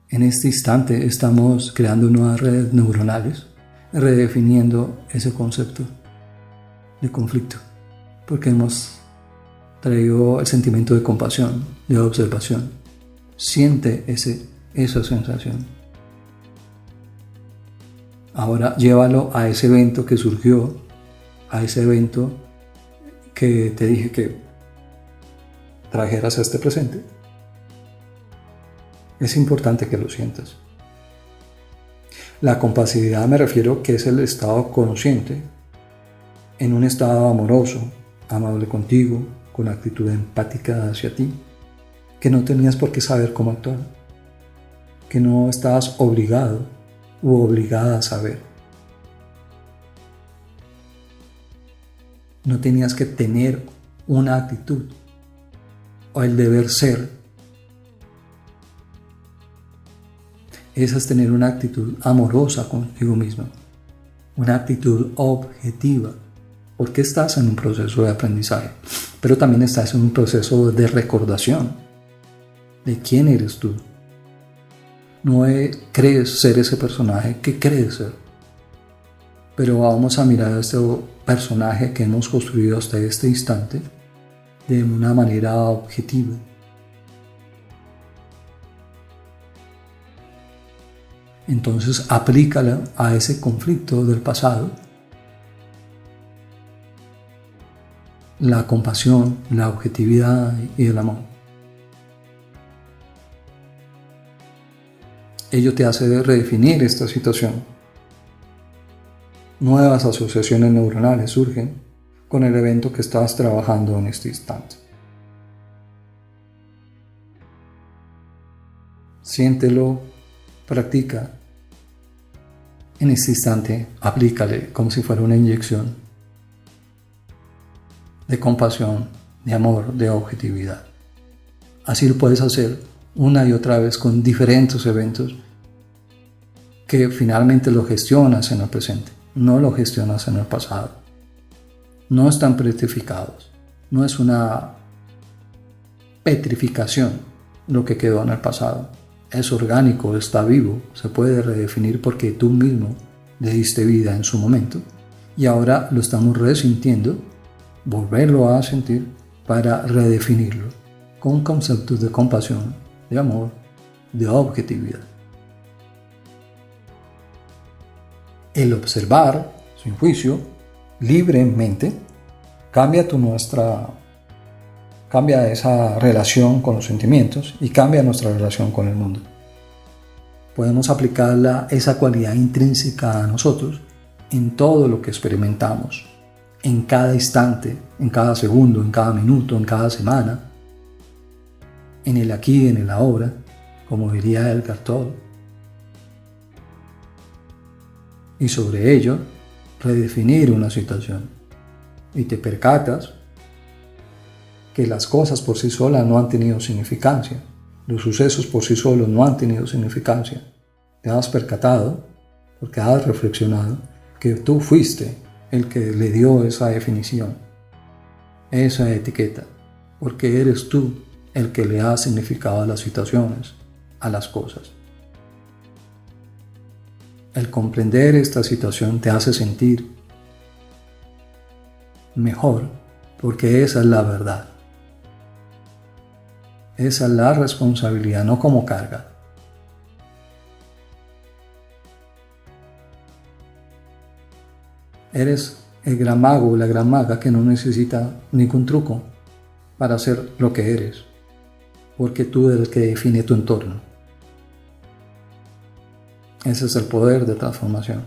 En este instante estamos creando nuevas redes neuronales, redefiniendo ese concepto de conflicto, porque hemos traído el sentimiento de compasión, de observación. Siente esa sensación. Ahora llévalo a ese evento que surgió, a ese evento que te dije que trajeras a este presente. Es importante que lo sientas. La compasividad me refiero que es el estado consciente, en un estado amoroso, amable contigo, con actitud empática hacia ti, que no tenías por qué saber cómo actuar, que no estabas obligado u obligada a saber. No tenías que tener una actitud o el deber ser. Esa es tener una actitud amorosa contigo mismo, una actitud objetiva, porque estás en un proceso de aprendizaje, pero también estás en un proceso de recordación de quién eres tú. No crees ser ese personaje que crees ser, pero vamos a mirar a este personaje que hemos construido hasta este instante de una manera objetiva. Entonces aplícala a ese conflicto del pasado. La compasión, la objetividad y el amor. ello te hace redefinir esta situación. Nuevas asociaciones neuronales surgen con el evento que estás trabajando en este instante. Siéntelo, practica. En este instante, aplícale como si fuera una inyección de compasión, de amor, de objetividad. Así lo puedes hacer una y otra vez con diferentes eventos que finalmente lo gestionas en el presente, no lo gestionas en el pasado. No están petrificados, no es una petrificación lo que quedó en el pasado. Es orgánico, está vivo, se puede redefinir porque tú mismo le diste vida en su momento y ahora lo estamos resintiendo, volverlo a sentir para redefinirlo con conceptos de compasión, de amor, de objetividad. El observar, sin juicio, libremente, cambia esa relación con los sentimientos y cambia nuestra relación con el mundo. Podemos aplicarla, esa cualidad intrínseca a nosotros, en todo lo que experimentamos, en cada instante, en cada segundo, en cada minuto, en cada semana, en el aquí y en el ahora, como diría Edgar Tolle. Y sobre ello, redefinir una situación. Y te percatas que las cosas por sí solas no han tenido significancia. Los sucesos por sí solos no han tenido significancia. Te has percatado, porque has reflexionado, que tú fuiste el que le dio esa definición, esa etiqueta, porque eres tú el que le ha significado a las situaciones, a las cosas. El comprender esta situación te hace sentir mejor, porque esa es la verdad. Esa es la responsabilidad, no como carga. Eres el gran mago o la gran maga que no necesita ningún truco para ser lo que eres, porque tú eres el que define tu entorno. Ese es el poder de transformación.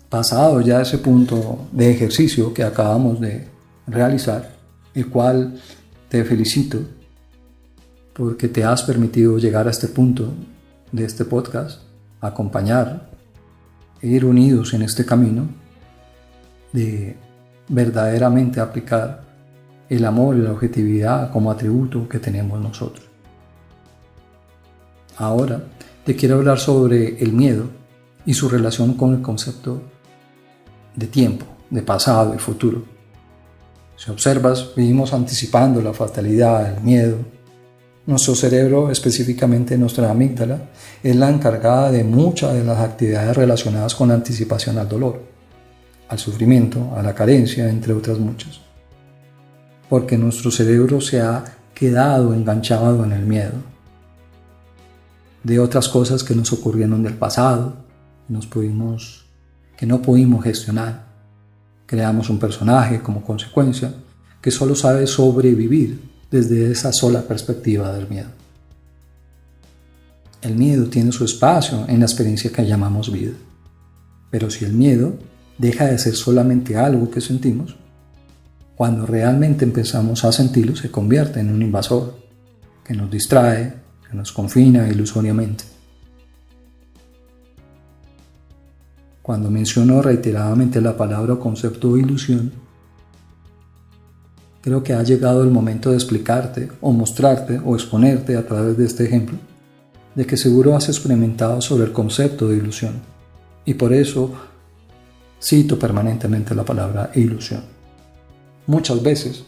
Pasado ya ese punto de ejercicio que acabamos de realizar, el cual te felicito porque te has permitido llegar a este punto de este podcast, acompañar e ir unidos en este camino de verdaderamente aplicar el amor y la objetividad como atributo que tenemos nosotros. Ahora te quiero hablar sobre el miedo y su relación con el concepto de tiempo, de pasado y futuro. Si observas, vivimos anticipando la fatalidad, el miedo. Nuestro cerebro, específicamente nuestra amígdala, es la encargada de muchas de las actividades relacionadas con la anticipación al dolor, al sufrimiento, a la carencia, entre otras muchas. Porque nuestro cerebro se ha quedado enganchado en el miedo de otras cosas que nos ocurrieron del pasado, que no pudimos gestionar. Creamos un personaje como consecuencia que solo sabe sobrevivir desde esa sola perspectiva del miedo. El miedo tiene su espacio en la experiencia que llamamos vida. Pero si el miedo deja de ser solamente algo que sentimos, cuando realmente empezamos a sentirlo se convierte en un invasor que nos distrae, que nos confina ilusoriamente. Cuando menciono reiteradamente la palabra o concepto de ilusión, creo que ha llegado el momento de explicarte o mostrarte o exponerte a través de este ejemplo de que seguro has experimentado sobre el concepto de ilusión y por eso cito permanentemente la palabra ilusión. Muchas veces,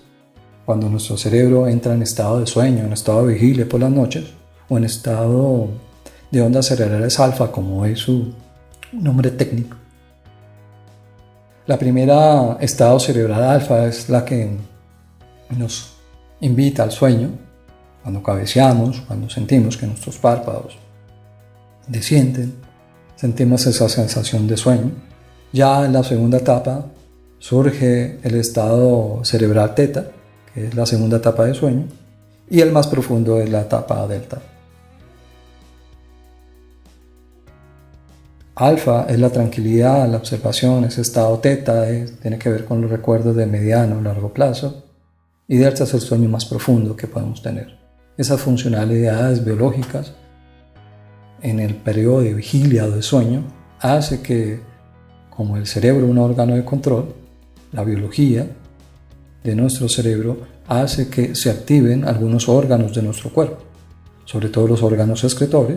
cuando nuestro cerebro entra en estado de sueño, en estado de vigilia por las noches o en estado de ondas cerebrales alfa, como es su nombre técnico, la primera estado cerebral alfa es la que nos invita al sueño, cuando cabeceamos, cuando sentimos que nuestros párpados descienden, sentimos esa sensación de sueño. Ya en la segunda etapa surge el estado cerebral teta, que es la segunda etapa de sueño, y el más profundo es la etapa delta. Alfa es la tranquilidad, la observación, ese estado teta tiene que ver con los recuerdos de mediano o largo plazo, y delta es el sueño más profundo que podemos tener. Esas funcionalidades biológicas en el periodo de vigilia o de sueño hace que, como el cerebro es un órgano de control, la biología de nuestro cerebro hace que se activen algunos órganos de nuestro cuerpo, sobre todo los órganos excretores,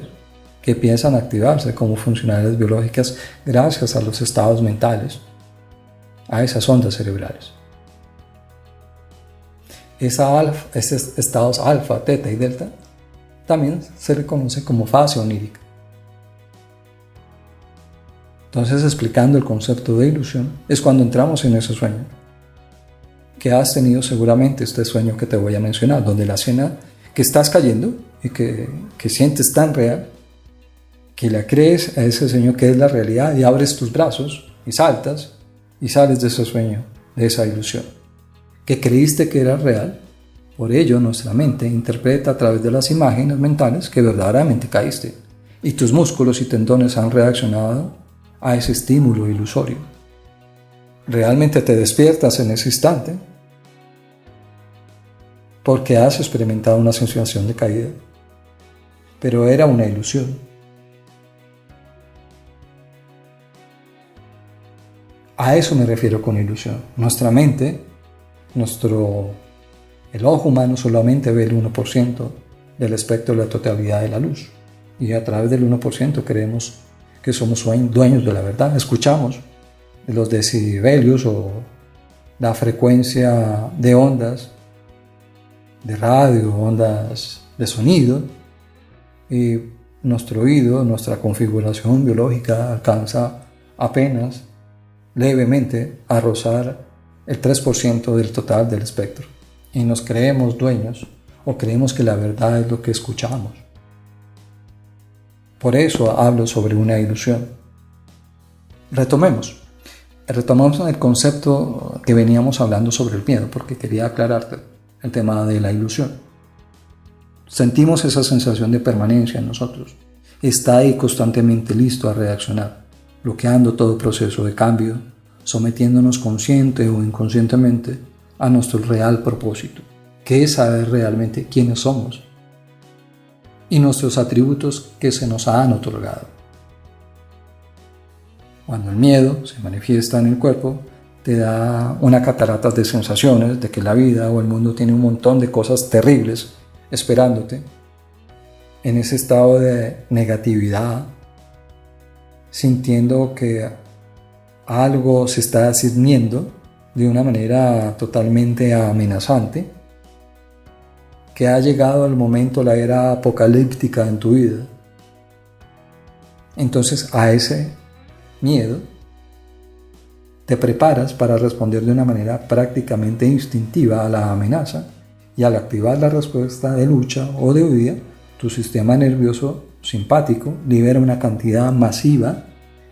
que empiezan a activarse como funcionalidades biológicas gracias a los estados mentales, a esas ondas cerebrales. Esos estados alfa, teta y delta también se le conoce como fase onírica. Entonces, explicando el concepto de ilusión, es cuando entramos en ese sueño, que has tenido seguramente este sueño que te voy a mencionar, donde la escena que estás cayendo y que sientes tan real, que la crees a ese sueño que es la realidad y abres tus brazos y saltas y sales de ese sueño, de esa ilusión, que creíste que era real. Por ello, nuestra mente interpreta a través de las imágenes mentales que verdaderamente caíste y tus músculos y tendones han reaccionado a ese estímulo ilusorio. Realmente te despiertas en ese instante porque has experimentado una sensación de caída, pero era una ilusión. A eso me refiero con ilusión. Nuestra mente, el ojo humano solamente ve el 1% del espectro de la totalidad de la luz. Y a través del 1% creemos que somos dueños de la verdad. Escuchamos los decibelios o la frecuencia de ondas de radio, ondas de sonido, y nuestro oído, nuestra configuración biológica alcanza apenas levemente a rozar el 3% del total del espectro, y nos creemos dueños o creemos que la verdad es lo que escuchamos. Por eso hablo sobre una ilusión. Retomemos el concepto que veníamos hablando sobre el miedo, porque quería aclararte el tema de la ilusión. Sentimos esa sensación de permanencia en nosotros. Está ahí constantemente listo a reaccionar, bloqueando todo proceso de cambio, sometiéndonos consciente o inconscientemente a nuestro real propósito, que es saber realmente quiénes somos y nuestros atributos que se nos han otorgado. Cuando el miedo se manifiesta en el cuerpo, te da una catarata de sensaciones de que la vida o el mundo tiene un montón de cosas terribles esperándote. En ese estado de negatividad, sintiendo que algo se está ciñendo de una manera totalmente amenazante, que ha llegado el momento, la era apocalíptica en tu vida. Entonces, a ese miedo te preparas para responder de una manera prácticamente instintiva a la amenaza, y al activar la respuesta de lucha o de huida, tu sistema nervioso simpático libera una cantidad masiva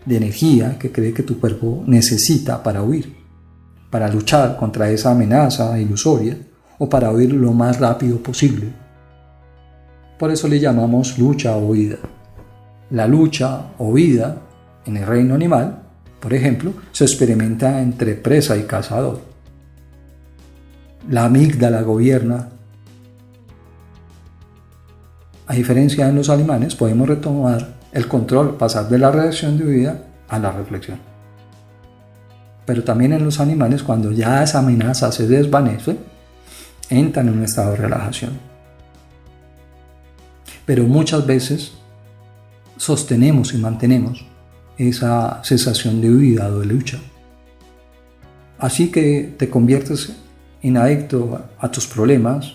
de energía que cree que tu cuerpo necesita para huir, para luchar contra esa amenaza ilusoria o para huir lo más rápido posible. Por eso le llamamos lucha o huida. La lucha o huida en el reino animal, por ejemplo, se experimenta entre presa y cazador. La amígdala gobierna. A diferencia de los animales, podemos retomar el control, pasar de la reacción de huida a la reflexión. Pero también en los animales, cuando ya esa amenaza se desvanece, entran en un estado de relajación. Pero muchas veces sostenemos y mantenemos esa sensación de huida o de lucha. Así que te conviertes en adicto a tus problemas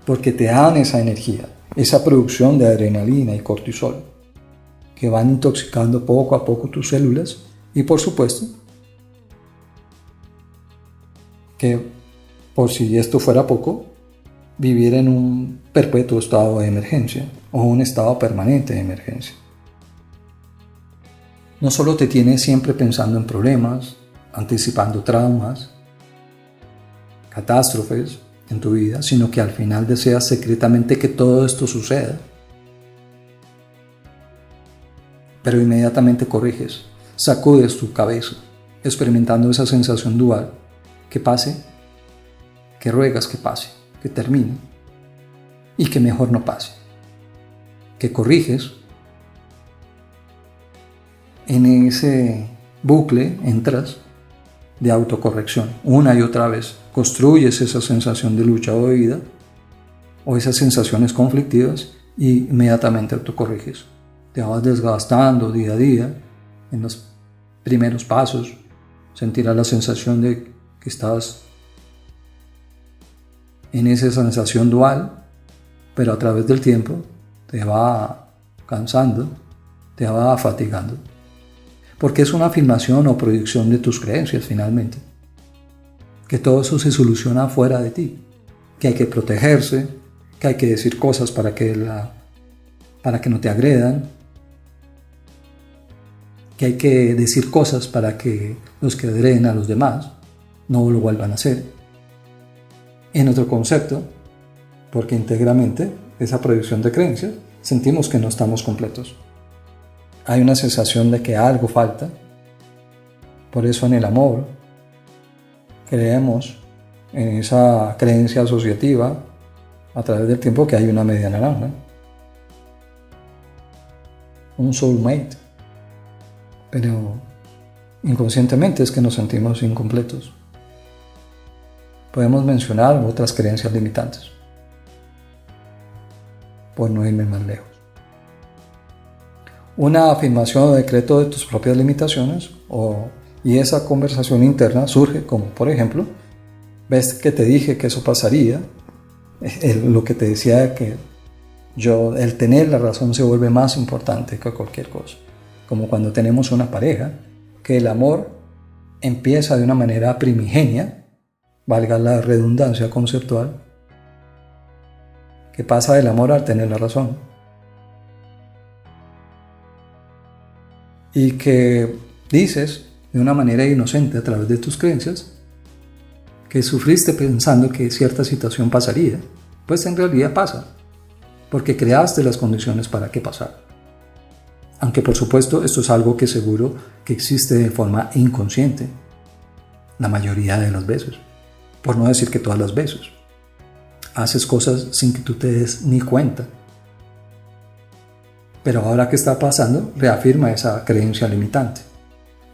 porque te dan esa energía, esa producción de adrenalina y cortisol que van intoxicando poco a poco tus células, y por supuesto que, por si esto fuera poco, vivir en un perpetuo estado de emergencia o un estado permanente de emergencia. No solo te tienes siempre pensando en problemas, anticipando traumas, catástrofes, en tu vida, sino que al final deseas secretamente que todo esto suceda. Pero inmediatamente corriges, sacudes tu cabeza, experimentando esa sensación dual, que pase, que ruegas que pase, que termine, y que mejor no pase, que corriges. En ese bucle entras de autocorrección, una y otra vez, construyes esa sensación de lucha o de vida, o esas sensaciones conflictivas, y inmediatamente autocorriges. Te vas desgastando día a día. En los primeros pasos sentirás la sensación de que estás en esa sensación dual, pero a través del tiempo te va cansando, te va fatigando, porque es una afirmación o proyección de tus creencias finalmente, que todo eso se soluciona fuera de ti, que hay que protegerse, que hay que decir cosas para que no te agredan, que hay que decir cosas para que los que agreden a los demás no lo vuelvan a hacer. En otro concepto, porque íntegramente esa proyección de creencias sentimos que no estamos completos. Hay una sensación de que algo falta. Por eso en el amor creemos en esa creencia asociativa a través del tiempo que hay una media naranja, un soulmate, pero inconscientemente es que nos sentimos incompletos. Podemos mencionar otras creencias limitantes, por no irme más lejos. Una afirmación o decreto de tus propias limitaciones y esa conversación interna surge como, por ejemplo, ves que te dije que eso pasaría, lo que te decía que el tener la razón se vuelve más importante que cualquier cosa. Como cuando tenemos una pareja, que el amor empieza de una manera primigenia, valga la redundancia conceptual, que pasa del amor al tener la razón. Y que dices de una manera inocente a través de tus creencias que sufriste pensando que cierta situación pasaría, pues en realidad pasa, porque creaste las condiciones para que pasara. Aunque por supuesto esto es algo que seguro que existe de forma inconsciente, la mayoría de las veces, por no decir que todas las veces. Haces cosas sin que tú te des ni cuenta. Pero ahora que está pasando, reafirma esa creencia limitante.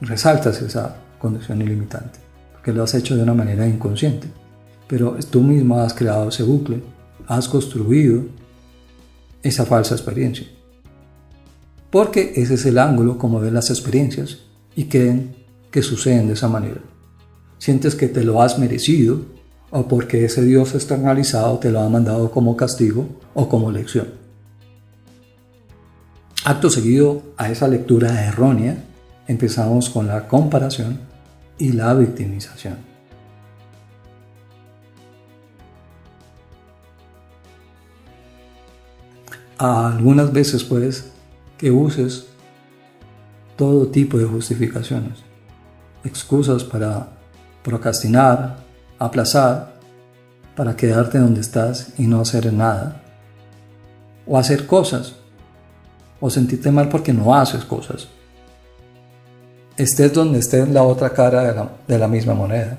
Resaltas esa condición ilimitante, porque lo has hecho de una manera inconsciente. Pero tú mismo has creado ese bucle, has construido esa falsa experiencia. Porque ese es el ángulo como ven las experiencias y creen que suceden de esa manera. Sientes que te lo has merecido o porque ese Dios externalizado te lo ha mandado como castigo o como lección. Acto seguido a esa lectura errónea, empezamos con la comparación y la victimización. Algunas veces pues que uses todo tipo de justificaciones, excusas para procrastinar, aplazar, para quedarte donde estás y no hacer nada, o hacer cosas, o sentirte mal porque no haces cosas. Estés donde estés, la otra cara de la misma moneda,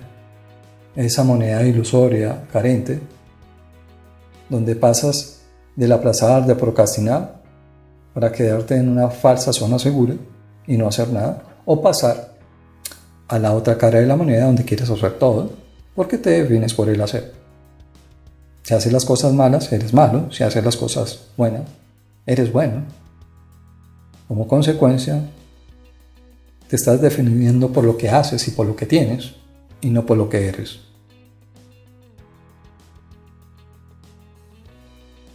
esa moneda ilusoria, carente, donde pasas del aplazar, de procrastinar, para quedarte en una falsa zona segura y no hacer nada, o pasar a la otra cara de la moneda donde quieres hacer todo, porque te defines por el hacer. Si haces las cosas malas, eres malo. Si haces las cosas buenas, eres bueno. Como consecuencia, te estás definiendo por lo que haces y por lo que tienes, y no por lo que eres.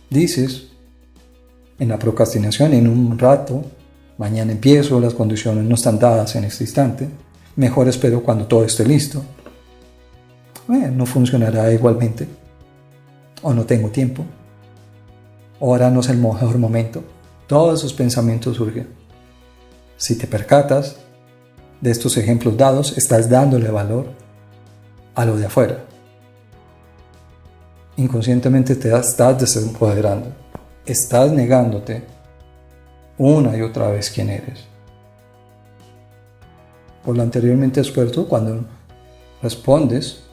Dices, en la procrastinación, en un rato, mañana empiezo, las condiciones no están dadas en este instante, mejor espero cuando todo esté listo. No funcionará igualmente, o no tengo tiempo, o ahora no es el mejor momento. Todos esos pensamientos surgen. Si te percatas de estos ejemplos dados, estás dándole valor a lo de afuera. inconscientemente te estás desempoderando, estás negándote una y otra vez quién eres. Por lo anteriormente expuesto, cuando respondes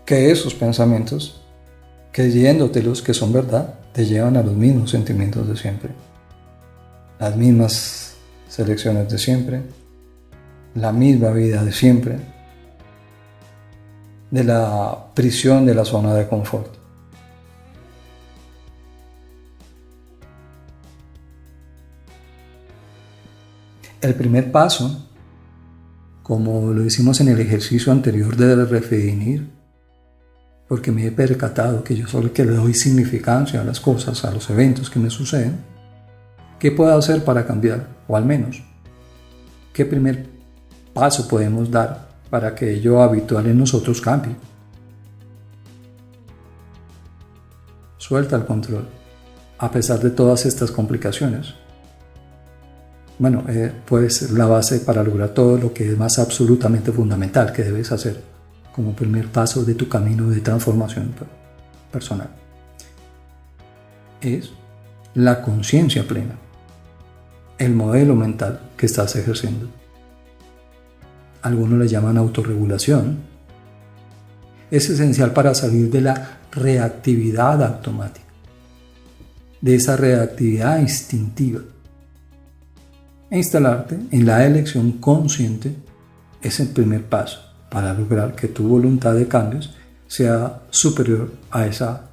que esos pensamientos, creyéndotelos que son verdad, te llevan a los mismos sentimientos de siempre, las mismas selecciones de siempre, la misma vida de siempre, de la prisión de la zona de confort. El primer paso, como lo hicimos en el ejercicio anterior de redefinir, porque me he percatado que yo soy el que le doy significancia a las cosas, a los eventos que me suceden, ¿qué puedo hacer para cambiar? O al menos, ¿qué primer paso podemos dar para que ello habitual en nosotros cambie? Suelta el control, a pesar de todas estas complicaciones. Bueno, pues la base para lograr todo lo que es más absolutamente fundamental que debes hacer como primer paso de tu camino de transformación personal. Es la conciencia plena, el modelo mental que estás ejerciendo. Algunos le llaman autorregulación. Es esencial para salir de la reactividad automática, de esa reactividad instintiva, e instalarte en la elección consciente. Es el primer paso para lograr que tu voluntad de cambios sea superior a esa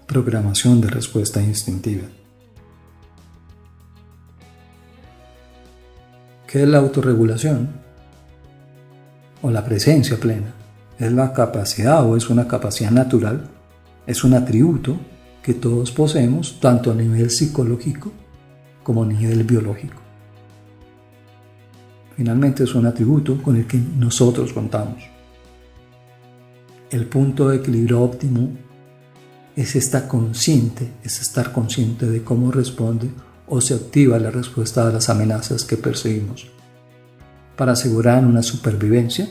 programación de respuesta instintiva. ¿Qué es la autorregulación? O la presencia plena. ¿Es la capacidad o es una capacidad natural? Es un atributo que todos poseemos tanto a nivel psicológico como a nivel biológico. Finalmente es un atributo con el que nosotros contamos. El punto de equilibrio óptimo es estar consciente de cómo responde o se activa la respuesta a las amenazas que percibimos. Para asegurar una supervivencia,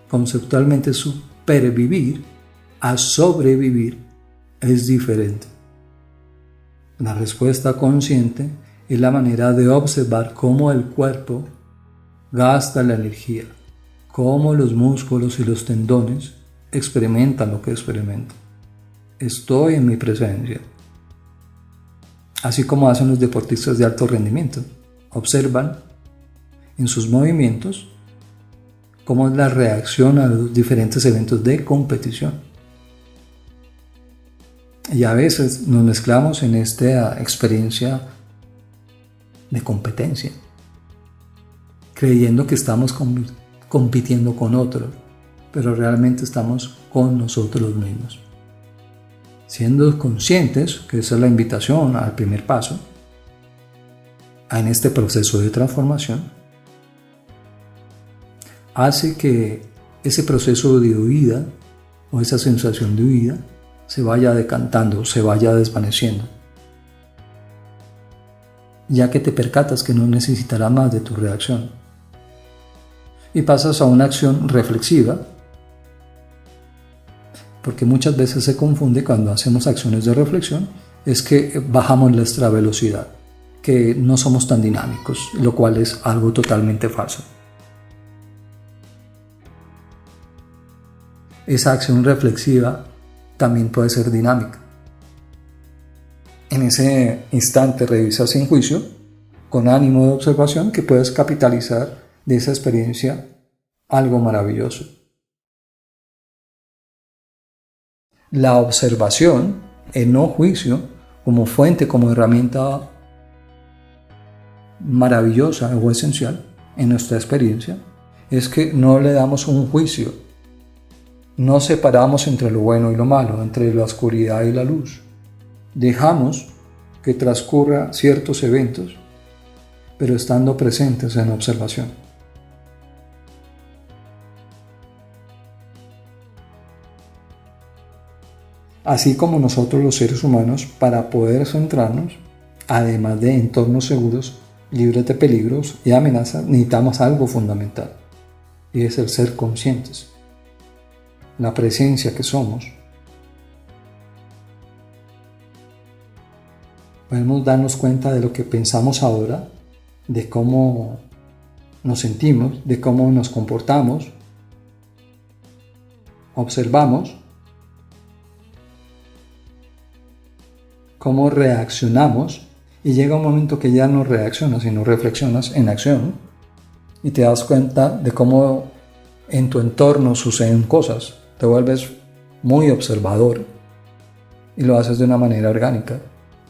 conceptualmente supervivir a sobrevivir es diferente. La respuesta consciente es la manera de observar cómo el cuerpo gasta la energía, cómo los músculos y los tendones experimentan lo que experimentan. Estoy en mi presencia. Así como hacen los deportistas de alto rendimiento. Observan en sus movimientos cómo es la reacción a los diferentes eventos de competición. Y a veces nos mezclamos en esta experiencia de competencia, creyendo que estamos compitiendo con otros, pero realmente estamos con nosotros mismos. Siendo conscientes, que esa es la invitación al primer paso, en este proceso de transformación, hace que ese proceso de huida o esa sensación de huida se vaya decantando, se vaya desvaneciendo, ya que te percatas que no necesitará más de tu reacción y pasas a una acción reflexiva, porque muchas veces se confunde cuando hacemos acciones de reflexión, es que bajamos nuestra velocidad, que no somos tan dinámicos, lo cual es algo totalmente falso. Esa acción reflexiva también puede ser dinámica. En ese instante revisas sin juicio, con ánimo de observación, que puedes capitalizar de esa experiencia algo maravilloso. La observación, el no juicio, como fuente, como herramienta maravillosa o esencial en nuestra experiencia, es que no le damos un juicio. No separamos entre lo bueno y lo malo, entre la oscuridad y la luz. Dejamos que transcurra ciertos eventos, pero estando presentes en observación. Así como nosotros los seres humanos, para poder centrarnos, además de entornos seguros, libres de peligros y amenazas, necesitamos algo fundamental, y es el ser conscientes. la presencia que somos, podemos darnos cuenta de lo que pensamos ahora, de cómo nos sentimos, de cómo nos comportamos, observamos, cómo reaccionamos, y llega un momento que ya no reaccionas, sino reflexionas en acción y te das cuenta de cómo en tu entorno suceden cosas. Te vuelves muy observador y lo haces de una manera orgánica.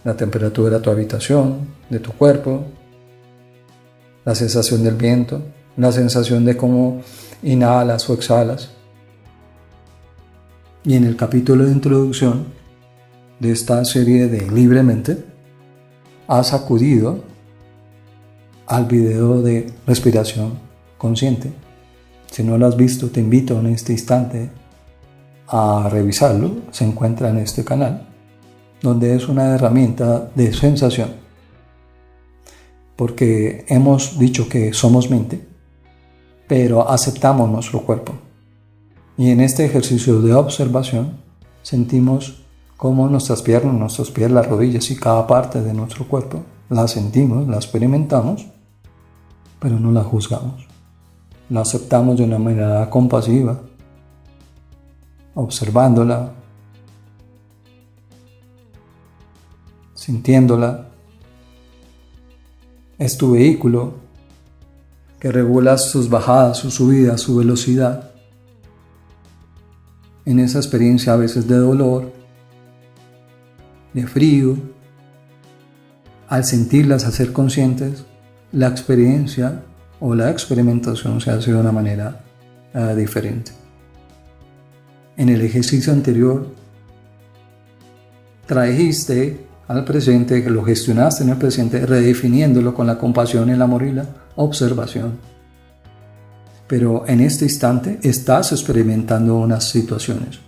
La temperatura de tu habitación, de tu cuerpo, la sensación del viento, la sensación de cómo inhalas o exhalas. Y en el capítulo de introducción de esta serie de Libremente, has acudido al video de respiración consciente. Si no lo has visto, te invito en este instante a revisarlo. Se encuentra en este canal, donde es una herramienta de sensación. Porque hemos dicho que somos mente, pero aceptamos nuestro cuerpo. Y en este ejercicio de observación sentimos cómo nuestros pies, las rodillas y cada parte de nuestro cuerpo la sentimos, la experimentamos, pero no la juzgamos. La aceptamos de una manera compasiva, observándola, sintiéndola. Es tu vehículo que regula sus bajadas, sus subidas, su velocidad. En esa experiencia a veces de dolor, de frío, al sentirlas, al ser conscientes, la experiencia o la experimentación se hace de una manera diferente. En el ejercicio anterior, trajiste al presente, que lo gestionaste en el presente, redefiniéndolo con la compasión, el amor y la observación. Pero en este instante estás experimentando unas situaciones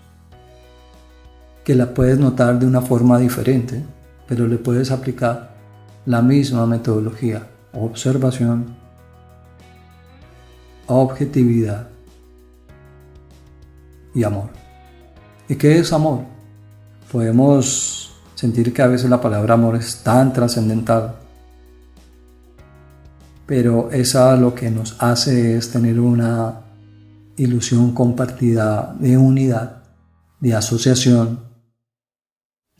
que la puedes notar de una forma diferente, pero le puedes aplicar la misma metodología: observación, objetividad y amor. ¿Y qué es amor? Podemos sentir que a veces la palabra amor es tan trascendental, pero esa lo que nos hace es tener una ilusión compartida de unidad, de asociación,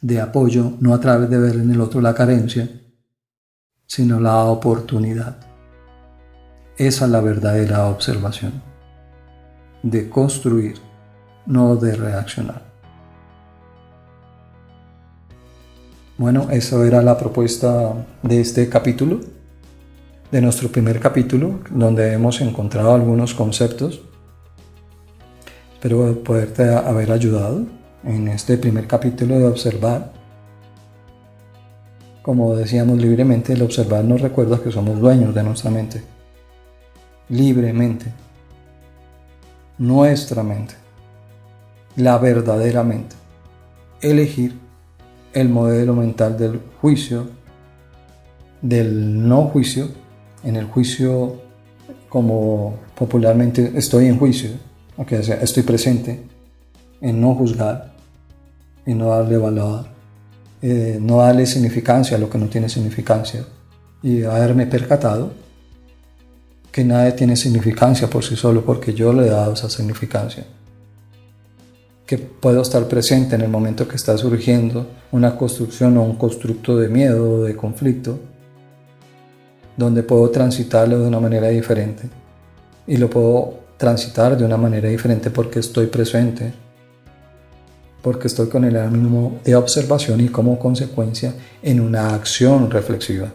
de apoyo, no a través de ver en el otro la carencia, sino la oportunidad. Esa es la verdadera observación, de construir, no de reaccionar. Bueno, esa era la propuesta de este capítulo, de nuestro primer capítulo, donde hemos encontrado algunos conceptos. Espero poderte haber ayudado en este primer capítulo de observar. Como decíamos libremente, el observar nos recuerda que somos dueños de nuestra mente. Libremente. Nuestra mente. La verdadera mente. Elegir el modelo mental del juicio, del no juicio. En el juicio, como popularmente, estoy en juicio, o sea, estoy presente en no juzgar y no darle valor, no darle significancia a lo que no tiene significancia, y haberme percatado que nada tiene significancia por sí solo porque yo le he dado esa significancia. Que puedo estar presente en el momento que está surgiendo una construcción o un constructo de miedo o de conflicto, donde puedo transitarlo de una manera diferente, y lo puedo transitar de una manera diferente porque estoy presente, porque estoy con el ánimo de observación y como consecuencia en una acción reflexiva.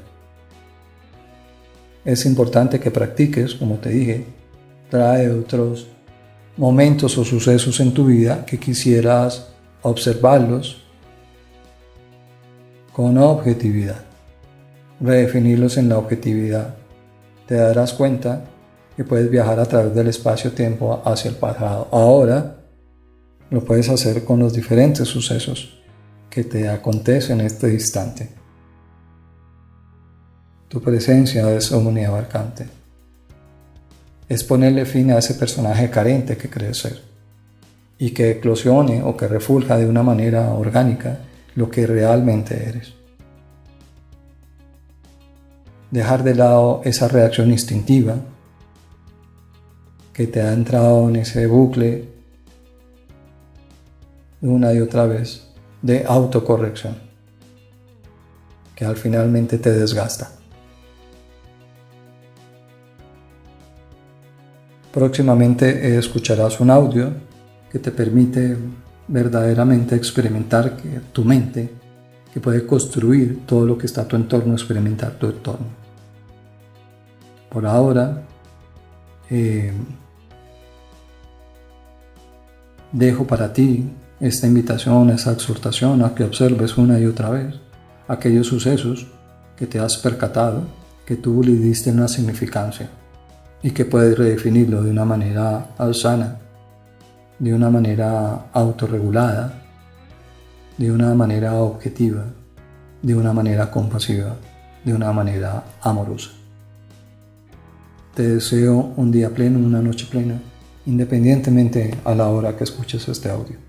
Es importante que practiques, como te dije. Trae otros momentos o sucesos en tu vida que quisieras observarlos con objetividad, redefinirlos en la objetividad. Te darás cuenta que puedes viajar a través del espacio-tiempo hacia el pasado. Ahora lo puedes hacer con los diferentes sucesos que te acontecen en este instante. Tu presencia es omniabarcante. Es ponerle fin a ese personaje carente que crees ser. y que eclosione o que refulja de una manera orgánica lo que realmente eres. Dejar de lado esa reacción instintiva que te ha entrado en ese bucle una y otra vez de autocorrección, que al finalmente te desgasta. Próximamente escucharás un audio que te permite verdaderamente experimentar que tu mente, que puede construir todo lo que está a tu entorno, experimentar tu entorno. Por ahora, dejo para ti esta invitación, esa exhortación a que observes una y otra vez aquellos sucesos que te has percatado, que tú le diste una significancia y que puedes redefinirlo de una manera sana, de una manera autorregulada, de una manera objetiva, de una manera compasiva, de una manera amorosa. Te deseo un día pleno, una noche plena, independientemente a la hora que escuches este audio.